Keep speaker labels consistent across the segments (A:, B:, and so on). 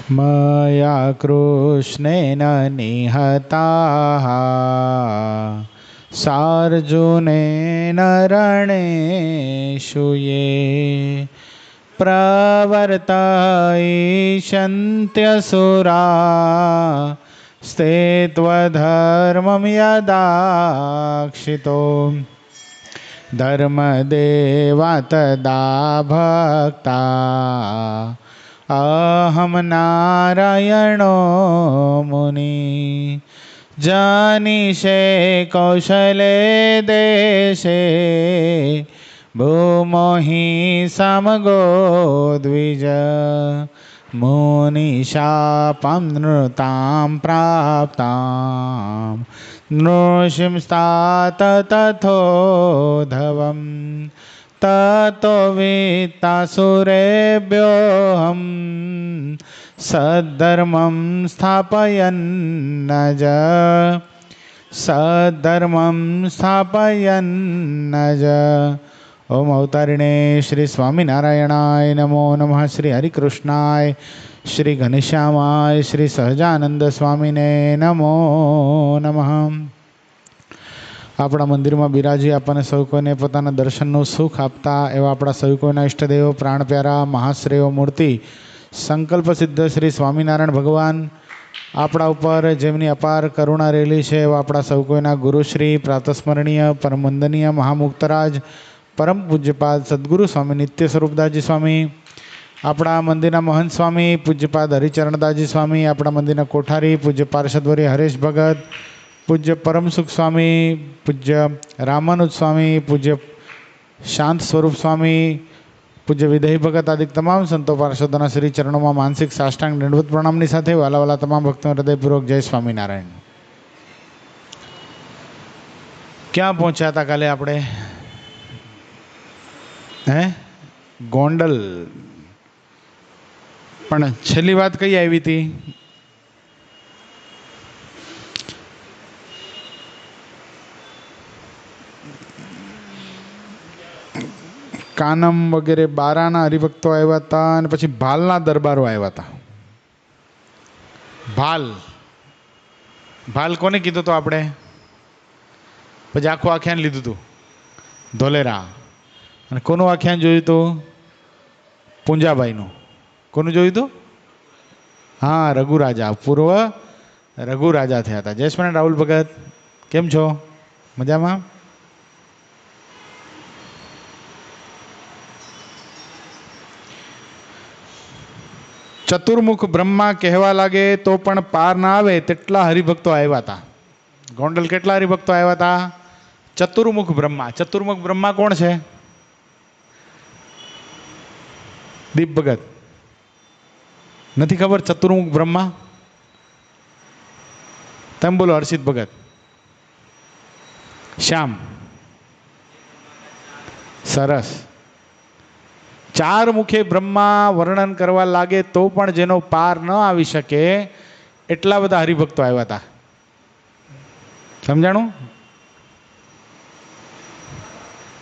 A: मया कृष्णेन निहताः सार्जुनेन रणेषु ये प्रवर्तयिष्यन्त्यसुरा स्ते त्वधर्मं यदाक्षितो धर्मदेवा तदा भक्ता अहम नारायणो मुनि जानीषे कौशले देशे भूमो हि समगो द्विज मुनिशापं नृतां प्राप्तां नृसिंस्तात तथोधवम् ततो वित्तासुरेभ्योऽहं सद्धर्मं स्थापयन्नज ओम अवतारिणे श्री स्वामीनारायणाय नमो नमः। श्री हरिकृष्णाय श्री घनश्यामाय श्री सहजानंद स्वामीने नमो नमः। આપણા મંદિરમાં બિરાજી આપણને સૌ કોઈને પોતાના દર્શનનું સુખ આપતા એવા આપણા સૌ કોઈના ઈષ્ટદેવો પ્રાણ પ્યારા મહાશ્રેયો મૂર્તિ સંકલ્પ સિદ્ધ શ્રી સ્વામિનારાયણ ભગવાન આપણા ઉપર જેમની અપાર કરુણા રહેલી છે એવા આપણા સૌ કોઈના ગુરુશ્રી પ્રાતસ્મરણીય પરમ વંદનીય મહામુક્તરાજ પરમ પૂજ્યપાદ સદગુરુ સ્વામી નિત્ય સ્વરૂપદાસજી સ્વામી, આપણા મંદિરના મહંત સ્વામી પૂજ્યપાદ હરિચરણદાસજી સ્વામી, આપણા મંદિરના કોઠારી પૂજ્ય પાર્ષદવર્ય હરેશ ભગત, પૂજ્ય પરમસુખ સ્વામી, પૂજ્ય રામાનુજ સ્વામી, પૂજ્ય શાંત સ્વરૂપ સ્વામી, પૂજ્ય વિદય ભગત આદિ તમામ સંતો પાર્ષદોના શ્રી ચરણોમાં માનસિક સાષ્ટાંગ દંડવત પ્રણામની સાથે વાલા વાલા તમામ ભક્તો હૃદયપૂર્વક જય સ્વામિનારાયણ। ક્યાં પહોંચ્યા હતા કાલે આપણે? ગોંડલ। પણ છેલ્લી વાત કઈ આવી હતી? કાનમ વગેરે બારાના હરિભક્તો આવ્યા હતા અને પછી ભાલના દરબારો આવ્યા હતા। ભાલ કોને કીધું તો આપણે? પછી આખું આખ્યાન લીધું હતું ધોલેરા। અને કોનું આખ્યાન જોયું હતું? પૂંજાભાઈનું। કોનું જોયું હતું? હા, રઘુરાજા, પૂર્વ રઘુરાજા થયા હતા। જય સ્વામિનારાયણ રાહુલ ભગત, કેમ છો? મજામાં? ચતુર્મુખ બ્રહ્મા કહેવા લાગે તો પણ પાર ના આવે તેટલા હરિભક્તો આવ્યા હતા ગોંડલ। કેટલા હરિભક્તો આવ્યા હતા? ચતુર્મુખ બ્રહ્મા। ચતુર્મુખ બ્રહ્મા કોણ છે? દીપ ભગત નથી ખબર? ચતુર્મુખ બ્રહ્મા તમે બોલો। હર્ષિત ભગત, શ્યામ, સરસ। ચાર મુખે બ્રહ્મા વર્ણન કરવા લાગે તો પણ જેનો પાર ન આવી શકે એટલા બધા હરિભક્તો આવ્યા હતા। સમજાણું?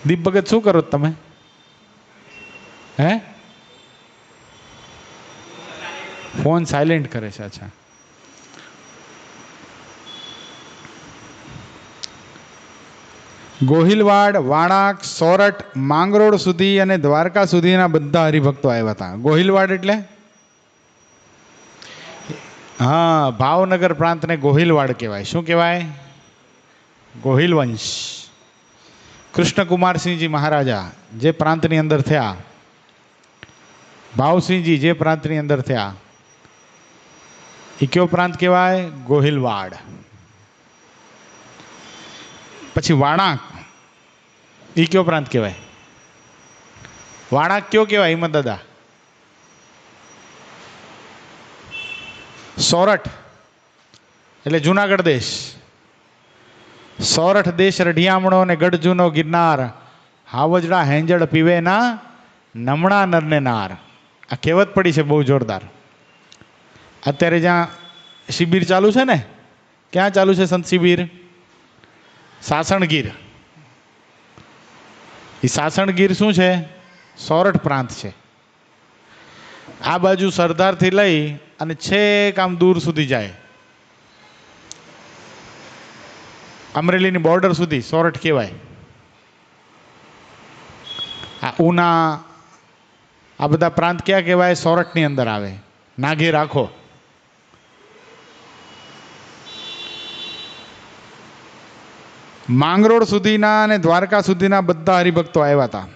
A: દીપ ભગત શું કરો તમે? ફોન સાયલેન્ટ કરે છે? અચ્છા। ગોહિલવાડ, વાણાક, સોરઠ, માંગરોળ સુધી અને દ્વારકા સુધીના બધા હરિભક્તો આવ્યા હતા। ગોહિલવાડ એટલે હા, ભાવનગર પ્રાંતને ગોહિલવાડ કહેવાય। શું કહેવાય? ગોહિલ વંશ। કૃષ્ણકુમારસિંહજી મહારાજા જે પ્રાંતની અંદર થયા, ભાવસિંહજી જે પ્રાંતની અંદર થયા, એ કયો પ્રાંત કહેવાય? ગોહિલવાડ। પછી વાણાક, એ કયો પ્રાંત કહેવાય? વાણાક કયો કહેવાય હિંમત દાદા? સોરઠ એટલે જુનાગઢ દેશ। સોરઠ દેશ રઢિયામણો ને ગઢજૂનો ગિરનાર, હાવજડા હેંજળ પીવે ના નમણા નરને નાર। આ કહેવત પડી છે બહુ જોરદાર। અત્યારે જ્યાં શિબિર ચાલુ છે ને, ક્યાં ચાલુ છે સંત શિબિર? સાસણગીર। એ સાસણગીર શું છે? સોરઠ પ્રાંત છે। આ બાજુ સરદારથી લઈ અને છેક આમ દૂર સુધી જાય, અમરેલીની બોર્ડર સુધી સોરઠ કહેવાય. આ ઉના, આ બધા પ્રાંત ક્યાં કહેવાય? સોરઠની અંદર આવે. નાઘે રાખો. માંગરોળ સુધીના અને દ્વારકા સુધીના બધા હરિભક્તો આવ્યા હતા.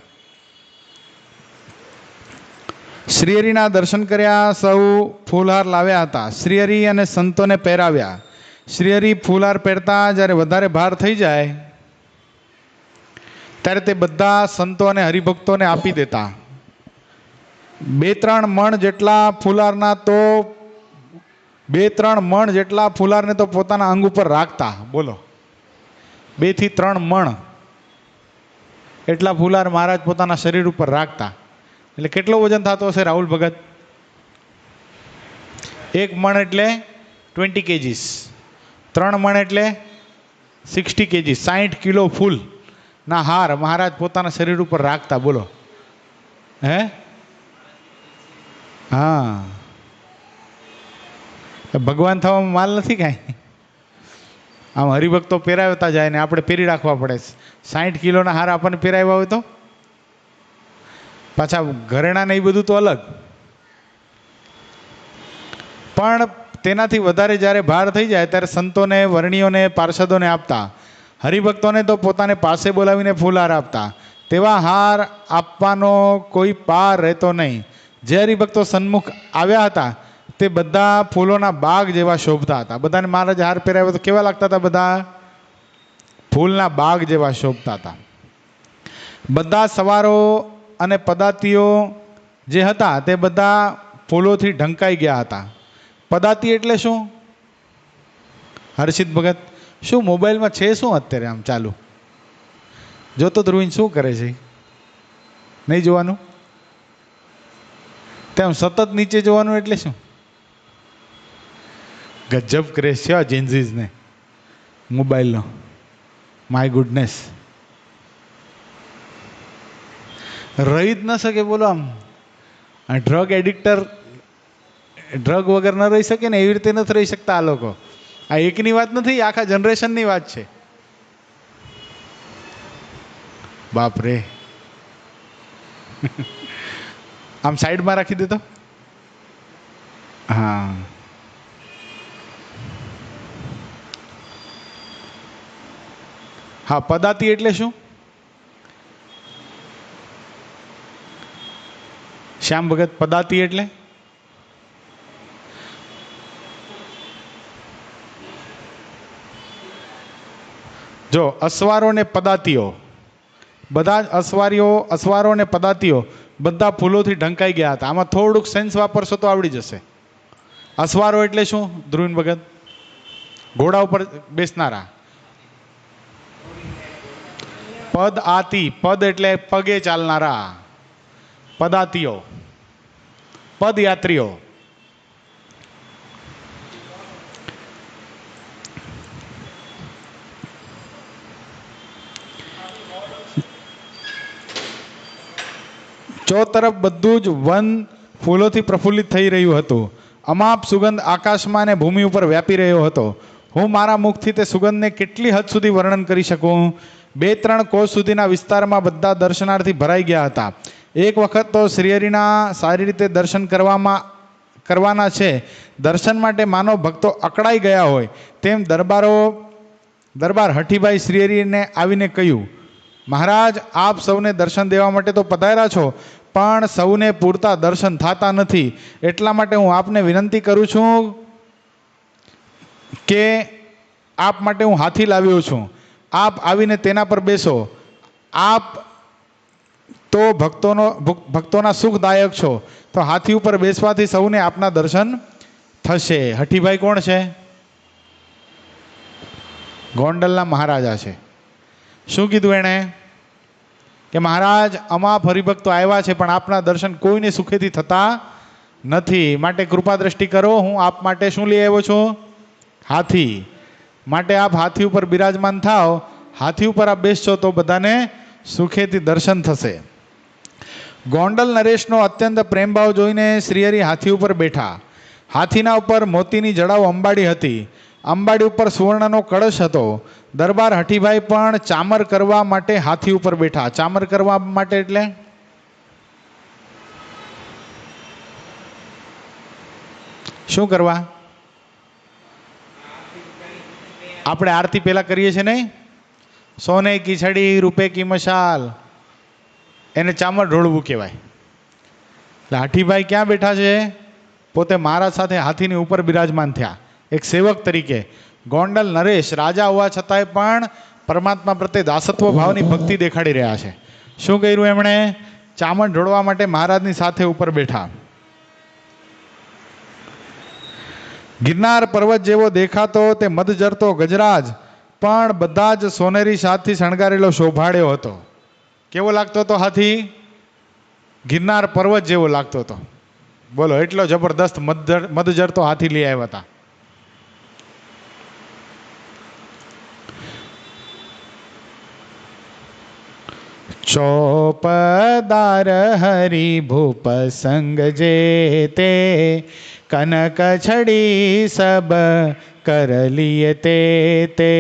A: શ્રીહરિના દર્શન કર્યા, સૌ ફૂલહાર લાવ્યા હતા. શ્રીહરિ અને સંતોને પહેરાવ્યા. શ્રીહરિ ફૂલહાર પહેરતા જ્યારે વધારે ભાર થઈ જાય ત્યારે તે બધા સંતો અને હરિભક્તોને આપી દેતા. 2-3 મણ જેટલા ફૂલહારના તો 2-3 મણ જેટલા ફૂલહારને તો પોતાના અંગ ઉપર રાખતા. બોલો, 2 થી 3 મણ એટલા ફૂલહાર મહારાજ પોતાના શરીર ઉપર રાખતા. એટલે કેટલો વજન થતો હશે રાહુલ ભગત? 1 મણ એટલે 20 kgs, 3 મણ એટલે 60 kg, 60 કિલો ફૂલ ના હાર મહારાજ પોતાના શરીર ઉપર રાખતા. બોલો, હે? હા, ભગવાન થવામાં માલ નથી કાંઈ. આમ હરિભક્તો પહેરાવતા જાય ને આપણે પહેરી રાખવા પડે. 60 કિલોના હાર આપણને પહેરાવ્યા હોય તો પાછા ઘરેણા ને એ બધું તો અલગ. પણ તેનાથી વધારે જ્યારે ભાર થઈ જાય ત્યારે સંતોને, વર્ણીઓને, પાર્ષદોને આપતા. હરિભક્તોને તો પોતાને પાસે બોલાવીને ફૂલહાર આપતા. તેવા હાર આપવાનો કોઈ પાર રહેતો નહીં. જે હરિભક્તો સન્મુખ આવ્યા હતા તે બધા ફૂલોના બાગ જેવા શોભતા હતા. બધાને મહારાજ હાર પહેરાવ્યો તો કેવા લાગતા હતા? બધા ફૂલના બાગ જેવા શોભતા હતા. બધા સવારો અને પદાતિઓ જે હતા તે બધા ફૂલોથી ઢંકાઈ ગયા હતા. પદાતિ એટલે શું? હર્ષિત ભગત, શું મોબાઈલમાં છે શું અત્યારે આમ ચાલુ? જોતો ધ્રુવીન શું કરે છે? નહીં જોવાનું? તેમ સતત નીચે જોવાનું એટલે શું? ગજબ ક્રેઝ છે જેન્ઝીઝને મોબાઈલનો. માય ગુડનેસ, રહી જ ન શકે. બોલો, આમ ડ્રગ એડિક્ટર ડ્રગ વગર ન રહી શકે ને એવી રીતે નથી રહી શકતા આ લોકો. આ એકની વાત નથી, આખા જનરેશનની વાત છે. બાપ રે, આમ સાઈડમાં રાખી દેતો. હા, હા, પદાતિ એટલે શું? શ્યામ ભગત, પદાતિ એટલે? જો અસવારો ને પદાતિઓ, બધા જ અસવારો ને પદાતિઓ બધા ફૂલોથી ઢંકાઈ ગયા હતા. આમાં થોડુંક સેન્સ વાપરશો તો આવડી જશે. અસવારો એટલે શું ધ્રુવીન ભગત? ઘોડા ઉપર બેસનારા. પદ આતી, પદ એટલે પગે ચાલનારા. પદાતિઓ, પદયાત્રીઓ. ચોતરફ બધું જ વન ફૂલોથી પ્રફુલ્લિત થઈ રહ્યું હતું. અમાપ સુગંધ આકાશમાં અને ભૂમિ ઉપર વ્યાપી રહ્યો હતો. હું મારા મુખથી તે સુગંધને કેટલી હદ સુધી વર્ણન કરી શકું? 2-3 કોસ સુધીના વિસ્તારમાં બધા દર્શનાર્થી ભરાઈ ગયા હતા. એક વખત તો શ્રીહરિના સારી રીતે દર્શન કરવાના છે. દર્શન માટે માનવ ભક્તો અકળાઈ ગયા હોય તેમ દરબાર હઠીભાઈ શ્રીહરિને આવીને કહ્યું, મહારાજ, આપ સૌને દર્શન દેવા માટે તો પધાર્યા છો, પણ સૌને પૂરતા દર્શન થતા નથી. એટલા માટે હું આપને વિનંતી કરું છું કે આપ માટે હું હાથી લાવ્યો છું. આપ આવીને તેના પર બેસો. આપ તો ભક્તોના સુખદાયક છો, તો હાથી ઉપર બેસવાથી સૌને આપના દર્શન થશે. હઠીભાઈ કોણ છે? ગોંડલના મહારાજા છે. શું કીધું એણે? કે મહારાજ, અમાપ હરિભક્તો આવ્યા છે પણ આપના દર્શન કોઈને સુખેથી થતા નથી. માટે કૃપા દ્રષ્ટિ કરો. હું આપ માટે શું લઈ આવ્યો છું? હાથી. માટે આપ હાથી ઉપર બિરાજમાન થાવ. હાથી ઉપર આપ બેસશો તો બધાને સુખેથી દર્શન થશે. ગોંડલ નરેશનો અત્યંત પ્રેમભાવ જોઈને શ્રીહરિ હાથી ઉપર બેઠા. હાથીના ઉપર મોતીની જડાઓ અંબાડી હતી. અંબાડી ઉપર સુવર્ણનો કળશ હતો. દરબાર હઠીભાઈ પણ ચામર કરવા માટે હાથી ઉપર બેઠા. ચામર કરવા માટે એટલે શું કરવા? આપણે આરતી પહેલા કરીએ છીએ નહીં? સોને કી છડી રૂપે કી મશાલ, એને ચામર ઢોળવું કહેવાય. એટલે હાથીભાઈ ક્યાં બેઠા છે? પોતે મહારાજ સાથે હાથીની ઉપર બિરાજમાન થયા એક સેવક તરીકે. ગોંડલ નરેશ રાજા હોવા છતાંય પણ પરમાત્મા પ્રત્યે દાસત્વ ભાવની ભક્તિ દેખાડી રહ્યા છે. શું કર્યું એમણે? ચામર ઢોળવા માટે મહારાજની સાથે ઉપર બેઠા. ગિરનાર પર્વત જેવો દેખાતો તે મધજરતો ગજરાજ પણ બધા જ સોનેરી સાથથી શણગારેલો શોભાળ્યો હતો. કેવો લાગતો હતો હાથી? ગિરનાર પર્વત જેવો લાગતો હતો. બોલો, એટલો જબરદસ્ત મધજરતો હાથી લઈ આવ્યા હતા. ચોપદાર હરિભૂપ સંગ જેતે, કનક છડી સબ કર લીએ તે.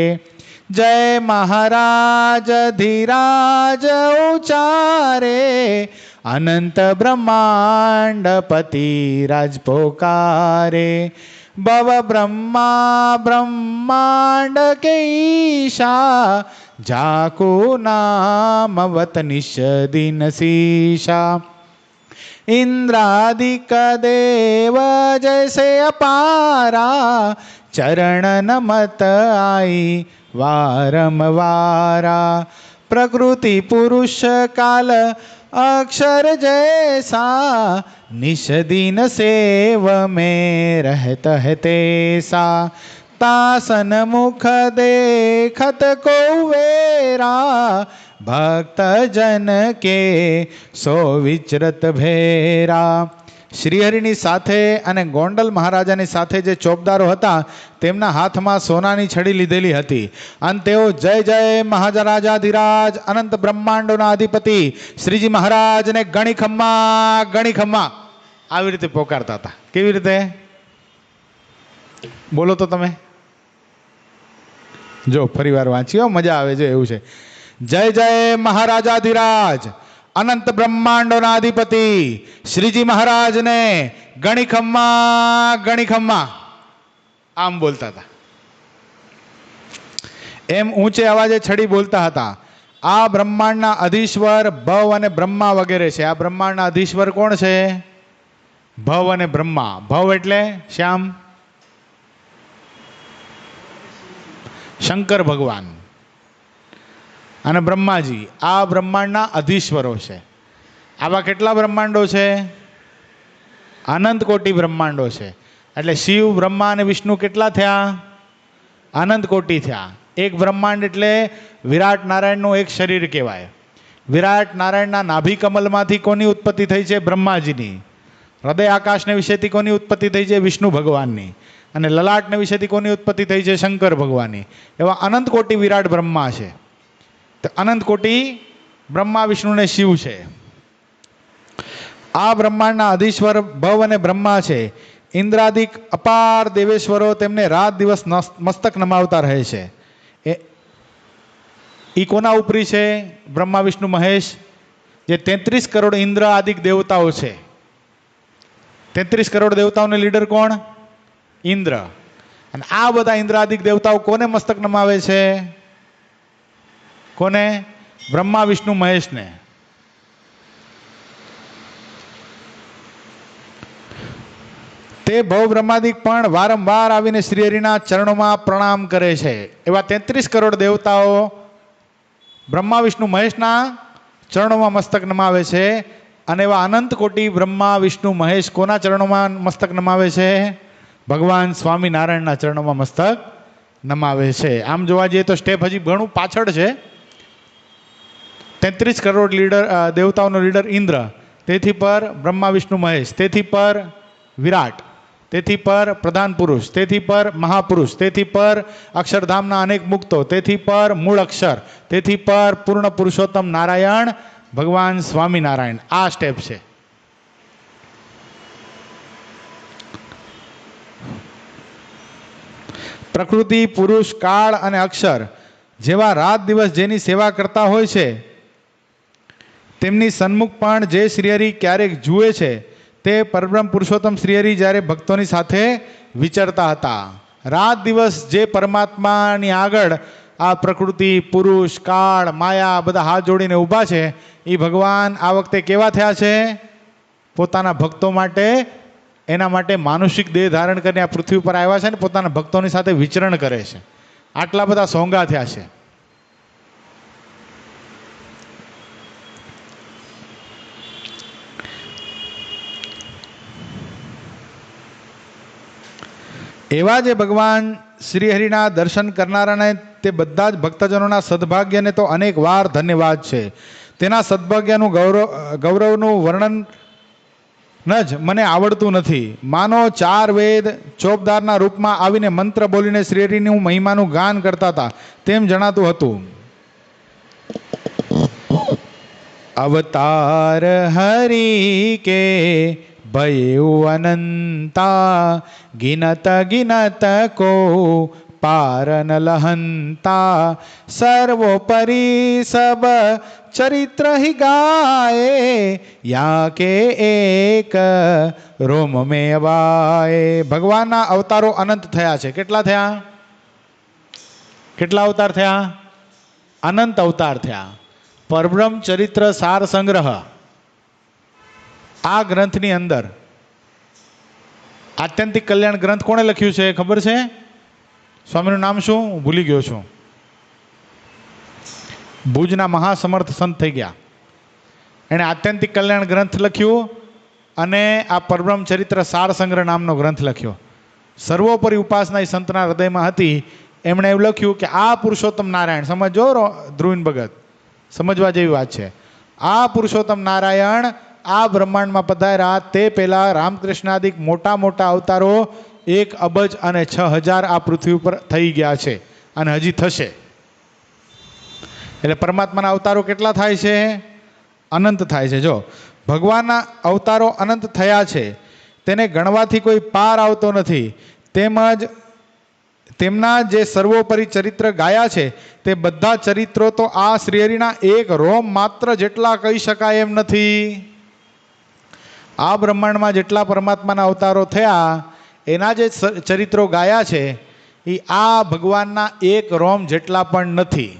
A: જય મહારાજ ધીરાજ ઉચારે, અનંત બ્રહ્માંડ પતિ રાજ પોકારે. ભવ બ્રહ્મા બ્રહ્માંડ કે ઈશા, જાકુ નામ વત નિશ દિન શીશા. इंद्रादिक देव जैसे अपारा, चरण नमत आई वारंवारा. प्रकृति पुरुष काल अक्षर जैसा, निश दिन सेव में रहत है तैसा. तासन मुख देखत को वेरा, भक्त जन के સો વિચરત ભેરા. શ્રીહરિની સાથે અને ગોંડલ મહારાજાની સાથે જે ચોપદારો હતા તેમના હાથમાં સોનાની છડી લીધેલી હતી અને તેઓ જય જય મહારાજાધિરાજ અનંત બ્રહ્માંડોના અધિપતિ શ્રીજી મહારાજને ગણી ખમ્મા ગણી ખમ્મા આવી રીતે પોકારતા હતા. કેવી રીતે? બોલો તો તમે. જો ફરીવાર વાંચીઓ, મજા આવે છે. એવું છે, જય જય મહારાજાધિરાજ અનંત બ્રહ્માંડોના અધિપતિ શ્રીજી મહારાજને ગણી ખમ્મા ગણી ખમ્મા, આમ બોલતા હતા. એમ ઊંચે અવાજે છડી બોલતા હતા. આ બ્રહ્માંડના અધીશ્વર ભવ અને બ્રહ્મા વગેરે છે. આ બ્રહ્માંડના અધીશ્વર કોણ છે? ભવ અને બ્રહ્મા. ભવ એટલે શ્યામ શંકર ભગવાન અને બ્રહ્માજી. આ બ્રહ્માંડના અધીશ્વરો છે. આવા કેટલા બ્રહ્માંડો છે? અનંત કોટી બ્રહ્માંડો છે. એટલે શિવ, બ્રહ્મા અને વિષ્ણુ કેટલા થયા? અનંત કોટી થયા. એક બ્રહ્માંડ એટલે વિરાટ નારાયણનું એક શરીર કહેવાય. વિરાટ નારાયણના નાભી કમલમાંથી કોની ઉત્પત્તિ થઈ છે? બ્રહ્માજીની. હૃદય આકાશને વિશેથી કોની ઉત્પત્તિ થઈ છે? વિષ્ણુ ભગવાનની. અને લલાટને વિશેથી કોની ઉત્પત્તિ થઈ છે? શંકર ભગવાનની. એવા અનંત કોટી વિરાટ બ્રહ્મા છે. અનંત કોટી બ્રહ્મા, વિષ્ણુ ને શિવ છે. આ બ્રહ્માંડના અધીશ્વર ભવ અને બ્રહ્મા છે. ઇન્દ્રાદિક અપાર દેવેશ્વરો તેમને રાત દિવસ મસ્તક નમાવતા રહે છે. એ કોના ઉપરી છે? બ્રહ્મા, વિષ્ણુ, મહેશ. જે 33 કરોડ ઇન્દ્ર આદિક દેવતાઓ છે. 33 કરોડ દેવતાઓને લીડર કોણ? ઇન્દ્ર. અને આ બધા ઇન્દ્રાદિક દેવતાઓ કોને મસ્તક નમાવે છે? કોને? બ્રહ્મા, વિષ્ણુ, મહેશને. તે ભવ બ્રહ્માદિક પણ વારંવાર આવીને શ્રીહરિના ચરણોમાં પ્રણામ કરે છે. એવા 33 કરોડ દેવતાઓ બ્રહ્મા, વિષ્ણુ, મહેશના ચરણોમાં મસ્તક નમાવે છે. અને એવા અનંત કોટી બ્રહ્મા, વિષ્ણુ, મહેશ કોના ચરણોમાં મસ્તક નમાવે છે? ભગવાન સ્વામિનારાયણના ચરણોમાં મસ્તક નમાવે છે. આમ જોવા જઈએ તો સ્ટેપ હજી ઘણું પાછળ છે. 33 કરોડ લીડર દેવતાઓનો લીડર ઇન્દ્ર, તેથી પર બ્રહ્મા, વિષ્ણુ, મહેશ, તેથી પર વિરાટ, તેથી પર પ્રધાન પુરુષ, તેથી પર મહાપુરુષ, તેથી પર અક્ષરધામના અનેક મુક્તો, તેથી પર મૂળ અક્ષર, તેથી પર પૂર્ણ પુરુષોત્તમ નારાયણ, ભગવાન સ્વામિનારાયણ. આ સ્ટેપ છે. પ્રકૃતિ, પુરુષ, કાળ અને અક્ષર જેવા રાત દિવસ જેની સેવા કરતા હોય છે તેમની સન્મુખ પણ જે શ્રીહરિ ક્યારેક જુએ છે તે પરબ્રહ્મ પુરુષોત્તમ શ્રીહરિ જ્યારે ભક્તોની સાથે વિચરતા હતા. રાત દિવસ જે પરમાત્માની આગળ આ પ્રકૃતિ, પુરુષ, કાળ, માયા બધા હાથ જોડીને ઊભા છે એ ભગવાન આ વખતે કેવા થયા છે? પોતાના ભક્તો માટે, એના માટે માનુષિક દેહ ધારણ કરીને આ પૃથ્વી ઉપર આવ્યા છે ને પોતાના ભક્તોની સાથે વિચરણ કરે છે. આટલા બધા સોંગા થયા છે. એવા જે ભગવાન શ્રીહરિના દર્શન કરનારાને તે બધા જ ભક્તજનોના સદભાગ્યને તો અનેક વાર ધન્યવાદ છે. તેના સદભાગ્યનું ગૌરવનું વર્ણન જ મને આવડતું નથી. માનો 4 વેદ ચોપદારના રૂપમાં આવીને મંત્ર બોલીને શ્રીહરિનું મહિમાનું ગાન કરતા હતા તેમ જણાતું હતું. અવતાર હરિ કે ભયુ અનંતા ગિનત ગિનત કો પારન લહંતા સર્વોપરી સબ ચરિત્ર હિ ગાય યા કે એક રોમ મે વાય. ભગવાનના અવતારો અનંત થયા છે. કેટલા થયા? કેટલા અવતાર થયા? અનંત અવતાર થયા. પરબ્રહ્મ ચરિત્ર સાર સંગ્રહ આ ગ્રંથની અંદર આત્યંતિક કલ્યાણ ગ્રંથ કોણે લખ્યું છે ખબર છે? સ્વામીનું નામ શું? હું ભૂલી ગયો છું. ભુજના મહાસમર્થ સંત થઈ ગયા. એણે આત્યંતિક કલ્યાણ ગ્રંથ લખ્યું અને આ પરબ્રહ્મ ચરિત્ર સાર સંગ્રહ નામનો ગ્રંથ લખ્યો. સર્વોપરી ઉપાસના એ સંતના હૃદયમાં હતી. એમણે એવું લખ્યું કે આ પુરુષોત્તમ નારાયણ, સમજો ધ્રુવીન ભગત, સમજવા જેવી વાત છે. આ પુરુષોત્તમ નારાયણ આ બ્રહ્માંડમાં પધાર્યા તે પહેલા રામકૃષ્ણાદિક મોટા મોટા અવતારો 1 અબજ અને 6000 આ પૃથ્વી ઉપર થઈ ગયા છે અને હજી થશે. એટલે પરમાત્માના અવતારો કેટલા થાય છે? અનંત થાય છે. જો ભગવાનના અવતારો અનંત થયા છે તેને ગણવાથી કોઈ પાર આવતો નથી. તેમજ તેમના જે સર્વોપરી ચરિત્ર ગાયા છે તે બધા ચરિત્રો તો આ શ્રીહરિના એક રોમ માત્ર જેટલા કહી શકાય એમ નથી. આ બ્રહ્માંડમાં જેટલા પરમાત્માના અવતારો થયા એના જે ચરિત્રો ગાયા છે એ આ ભગવાનના એક રોમ જેટલા પણ નથી.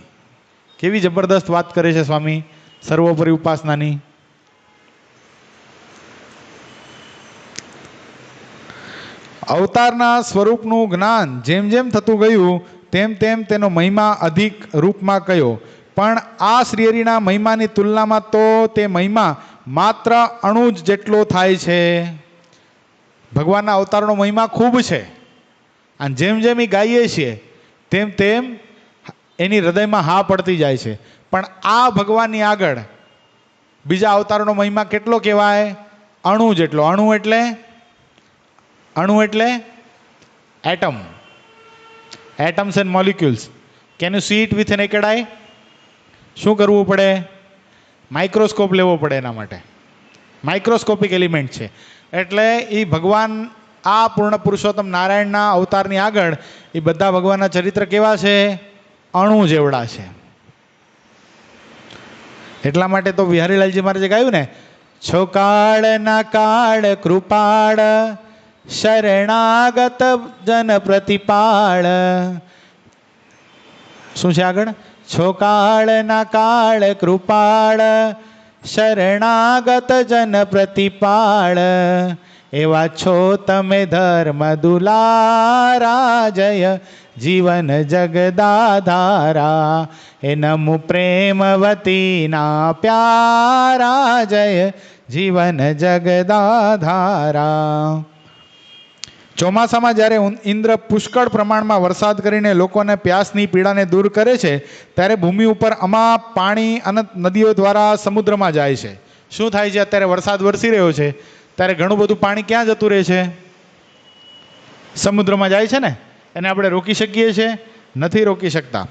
A: કેવી જબરદસ્ત વાત કરે છે સ્વામી સર્વોપરી ઉપાસનાની. અવતારના સ્વરૂપનું જ્ઞાન જેમ જેમ થતું ગયું તેમ તેમ તેનો મહિમા અધિક રૂપમાં કયો. પણ આ શ્રીહરિના મહિમાની તુલનામાં તો તે મહિમા માત્ર અણુ જ જેટલો થાય છે. ભગવાનના અવતારનો મહિમા ખૂબ છે અને જેમ જેમ એ ગાઈએ છીએ તેમ તેમ એની હૃદયમાં હા પડતી જાય છે. પણ આ ભગવાનની આગળ બીજા અવતારનો મહિમા કેટલો કહેવાય? અણુ જેટલો. અણુ એટલે atom. Atoms and molecules. Can you see it with an naked eye? શું કરવું પડે? માઇક્રોસ્કોપ લેવો પડે એના માટે. માઇક્રોસ્કોપિક એલિમેન્ટ છે. એટલે એ ભગવાન આ પૂર્ણ પુરુષોત્તમ નારાયણના અવતારની આગળ એ બધા ભગવાનના ચરિત્ર કેવા છે? અણુ જેવડા છે. એટલા માટે તો બિહારીલાલજી મહારાજે ગાયું ને, છોકાળ ના કાળ કૃપાળ શરણાગત જન પ્રતિપાળ. શું છે આગળ? છોકાળ ના કાળ કૃપાળ શરણાગત જન પ્રતિપાળ. એવા છો તમે ધર્મ દુલારા જય જીવન જગદાધારા. એ નમુ પ્રેમવતી ના પ્યારા જય જીવન જગદાધારા. ચોમાસામાં જ્યારે ઇન્દ્ર પુષ્કળ પ્રમાણમાં વરસાદ કરીને લોકોને પ્યાસની પીડાને દૂર કરે છે ત્યારે ભૂમિ ઉપર અમાપ પાણી અનંત નદીઓ દ્વારા સમુદ્રમાં જાય છે. શું થાય છે? અત્યારે વરસાદ વરસી રહ્યો છે ત્યારે ઘણું બધું પાણી ક્યાં જતું રહે છે? સમુદ્રમાં જાય છે ને. એને આપણે રોકી શકીએ છીએ? નથી રોકી શકતા.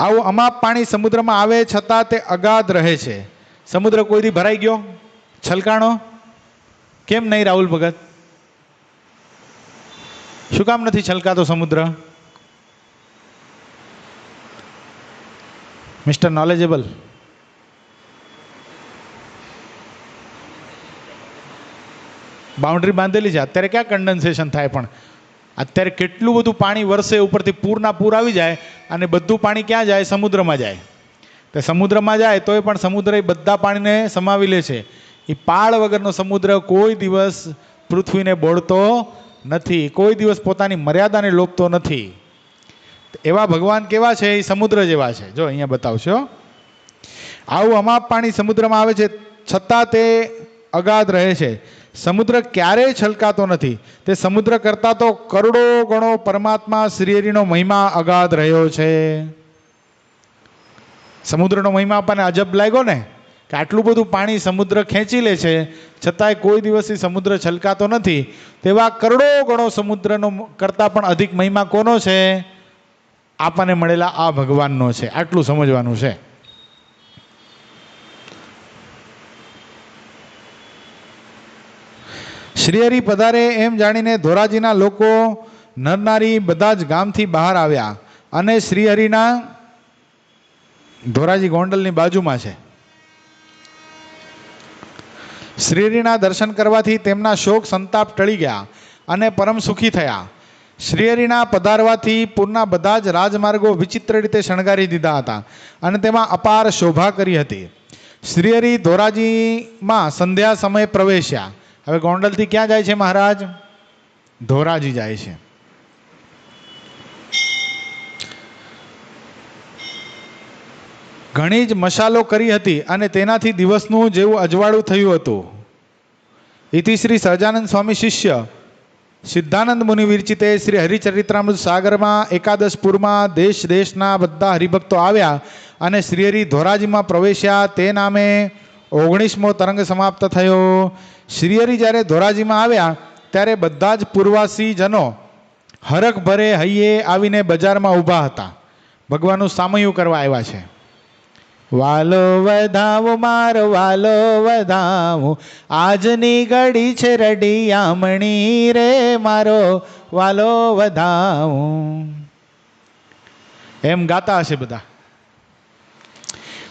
A: આવું અમાપ પાણી સમુદ્રમાં આવે છતાં તે અગાધ રહે છે. સમુદ્ર કોઈ દી ભરાઈ ગયો, છલકાણો? કેમ નહીં રાહુલ ભગત? શું કામ નથી છલકાતો સમુદ્ર? મિસ્ટર નોલેજેબલ, બાઉન્ડ્રી બાંધેલી છે, અત્યારે ક્યાં કન્ડન્સેશન થાય? પણ અત્યારે કેટલું બધું પાણી વરસે, ઉપરથી પૂરના પૂર આવી જાય અને બધું પાણી ક્યાં જાય? સમુદ્રમાં જાય. તે સમુદ્રમાં જાય તોય પણ સમુદ્ર એ બધા પાણીને સમાવી લે છે. એ પાળ વગરનો સમુદ્ર કોઈ દિવસ પૃથ્વીને બોળતો નથી, કોઈ દિવસ પોતાની મર્યાદાને લોપતો નથી. એવા ભગવાન કેવા છે? એ સમુદ્ર જેવા છે. જો અહીંયા બતાવશો, આવું અમાપ પાણી સમુદ્રમાં આવે છે છતાં તે અગાધ રહે છે. સમુદ્ર ક્યારેય છલકાતો નથી. તે સમુદ્ર કરતાં તો કરોડો ગણો પરમાત્મા શ્રીહરિનો મહિમા અગાધ રહ્યો છે. સમુદ્રનો મહિમા આપણને અજબ લાગ્યો ને, કે આટલું બધું પાણી સમુદ્ર ખેંચી લે છે છતાંય કોઈ દિવસ સમુદ્ર છલકાતો નથી. તેવા કરોડો ગણો સમુદ્રનો કરતાં પણ અધિક મહિમા કોનો છે? આપણને મળેલા આ ભગવાનનો છે. આટલું સમજવાનું છે. શ્રીહરિ પધારે એમ જાણીને ધોરાજીના લોકો નરનારી બધા જ ગામથી બહાર આવ્યા અને શ્રીહરિના, ધોરાજી ગોંડલની બાજુમાં છે, શ્રીહરિના દર્શન કરવાથી તેમના શોક સંતાપ ટળી ગયા અને પરમ સુખી થયા. શ્રીહરિના પધારવાથી પૂરના બધા જ રાજમાર્ગો વિચિત્ર રીતે શણગારી દીધા હતા અને તેમાં અપાર શોભા કરી હતી. શ્રીહરિ ધોરાજીમાં સંધ્યા સમયે પ્રવેશ્યા. હવે ગોંડલથી ક્યાં જાય છે મહારાજ? ધોરાજી જાય છે. ઘણી જ મશાલો કરી હતી અને તેનાથી દિવસનું જેવું અજવાળું થયું હતું. ઇતિ શ્રી સહજાનંદ સ્વામી શિષ્ય સિદ્ધાનંદ મુનિ વિરચિતે શ્રી હરિચરિત્રામૃત સાગરમાં એકાદશપુરમાં દેશ દેશના બધા હરિભક્તો આવ્યા અને શ્રીહરિ ધોરાજીમાં પ્રવેશ્યા. તે નામે 19મો તરંગ સમાપ્ત થયો. શ્રીહરિ જ્યારે ધોરાજીમાં આવ્યા ત્યારે બધા જ પૂર્વાસી જનો હરખ ભરે હૈયે આવીને બજારમાં ઊભા હતા. ભગવાનનું સામયું કરવા આવ્યા છે. વાલો વધાવો મારો વાલો વધાવો, આજની ઘડી છે રડિયામણી રે, મારો વાલો વધાવો, એમ ગાતા હશે બધા.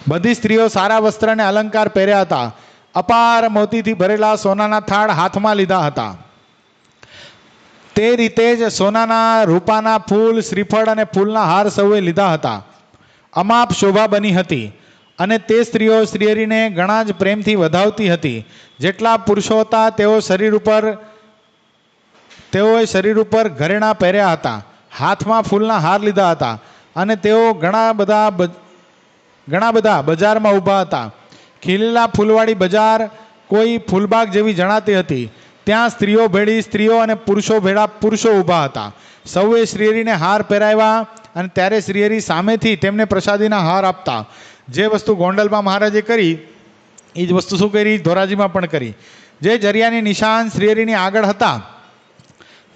A: બધી સ્ત્રીઓ સારા વસ્ત્ર અને અલંકાર પહેર્યા હતા. અપાર મોતીથી ભરેલા સોનાના થાળ હાથમાં લીધા હતા. તે રીતે જ સોનાના રૂપાના ફૂલ, શ્રીફળ અને ફૂલના હાર સૌએ લીધા હતા. અમાપ શોભા બની હતી અને તે સ્ત્રીઓ શ્રીહરિને ઘણા જ પ્રેમથી વધાવતી હતી. જેટલા પુરુષો હતા તેઓએ શરીર ઉપર ઘરેણાં પહેર્યા હતા, હાથમાં ફૂલના હાર લીધા હતા અને તેઓ ઘણા બધા બજારમાં ઊભા હતા. ખીલેલા ફૂલવાળી બજાર કોઈ ફૂલબાગ જેવી જણાતી હતી. ત્યાં સ્ત્રીઓ ભેળી સ્ત્રીઓ અને પુરુષો ભેળા પુરુષો ઊભા હતા. સૌએ શ્રીહરિને હાર પહેરાવ્યા અને ત્યારે શ્રીહરિ સામેથી તેમને પ્રસાદીના હાર આપતા. જે વસ્તુ ગોંડલમાં મહારાજે કરી એ જ વસ્તુ શું કરી? ધોરાજીમાં પણ કરી. જે જરિયાની નિશાન શ્રીહરિની આગળ હતા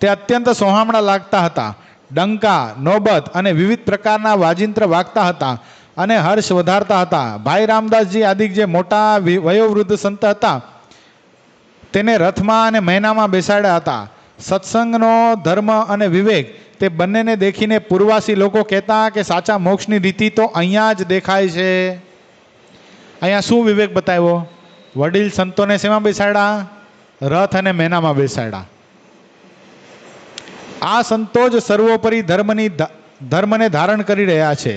A: તે અત્યંત સોહામણા લાગતા હતા. ડંકા, નોબત અને વિવિધ પ્રકારના વાજિંત્ર વાગતા હતા અને હર્ષ વધારતા હતા. ભાઈ રામદાસજી આદિક જે મોટા વયોવૃદ્ધ સંત હતા તેને રથમાં અને મહેનામાં બેસાડ્યા હતા. સત્સંગનો ધર્મ અને વિવેક તે બંનેને દેખીને પૂર્વાસી લોકો કહેતા કે સાચા મોક્ષની રીતિ તો અહીંયા જ દેખાય છે. અહીંયા શું વિવેક બતાવ્યો? વડીલ સંતોને શેમાં બેસાડ્યા? રથ અને મહેનામાં બેસાડ્યા. આ સંતો જ સર્વોપરી ધર્મને ધારણ કરી રહ્યા છે.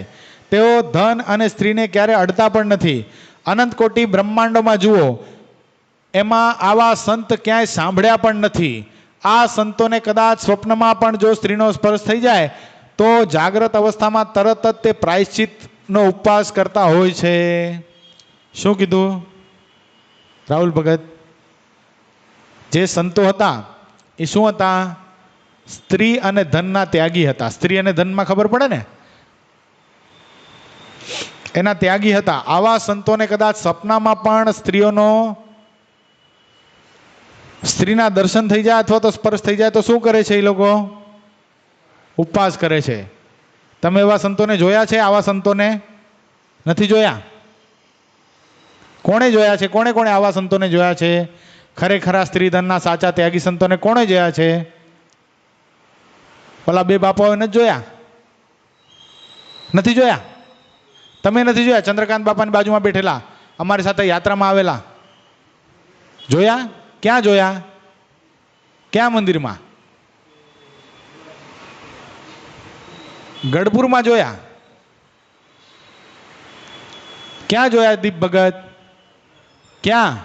A: તેઓ ધન અને સ્ત્રીને ક્યારે અડતા પણ નથી. અનંત કોટી બ્રહ્માંડોમાં જુઓ, એમાં આવા સંત ક્યાંય સાંભળ્યા પણ નથી. આ સંતોને કદાચ સ્વપ્નમાં પણ જો સ્ત્રીનો સ્પર્શ થઈ જાય તો જાગ્રત અવસ્થામાં તરત જ તે પ્રાયશ્ચિતનો ઉપવાસ કરતા હોય છે. શું કીધું રાહુલ ભગત? જે સંતો હતા એ શું હતા? સ્ત્રી અને ધનના ત્યાગી હતા. સ્ત્રી અને ધનમાં ખબર પડે ને, એના ત્યાગી હતા. આવા સંતોને કદાચ સપનામાં પણ સ્ત્રીના દર્શન થઈ જાય અથવા તો સ્પર્શ થઈ જાય તો શું કરે છે? એ લોકો ઉપવાસ કરે છે. તમે એવા સંતોને જોયા છે? આવા સંતોને નથી જોયા? કોણે જોયા છે? કોણે કોણે આવા સંતોને જોયા છે? ખરેખરા સ્ત્રીધનના સાચા ત્યાગી સંતોને કોણે જોયા છે? પેલા બે બાપાઓએ નથી જોયા? નથી જોયા? તમે નથી જોયા? ચંદ્રકાંત બાપાની બાજુમાં બેઠેલા, અમારી સાથે યાત્રામાં આવેલા, જોયા? ક્યાં જોયા? ક્યાં મંદિરમાં? ગઢપુરમાં જોયા? ક્યાં જોયા દીપ ભગત? ક્યાં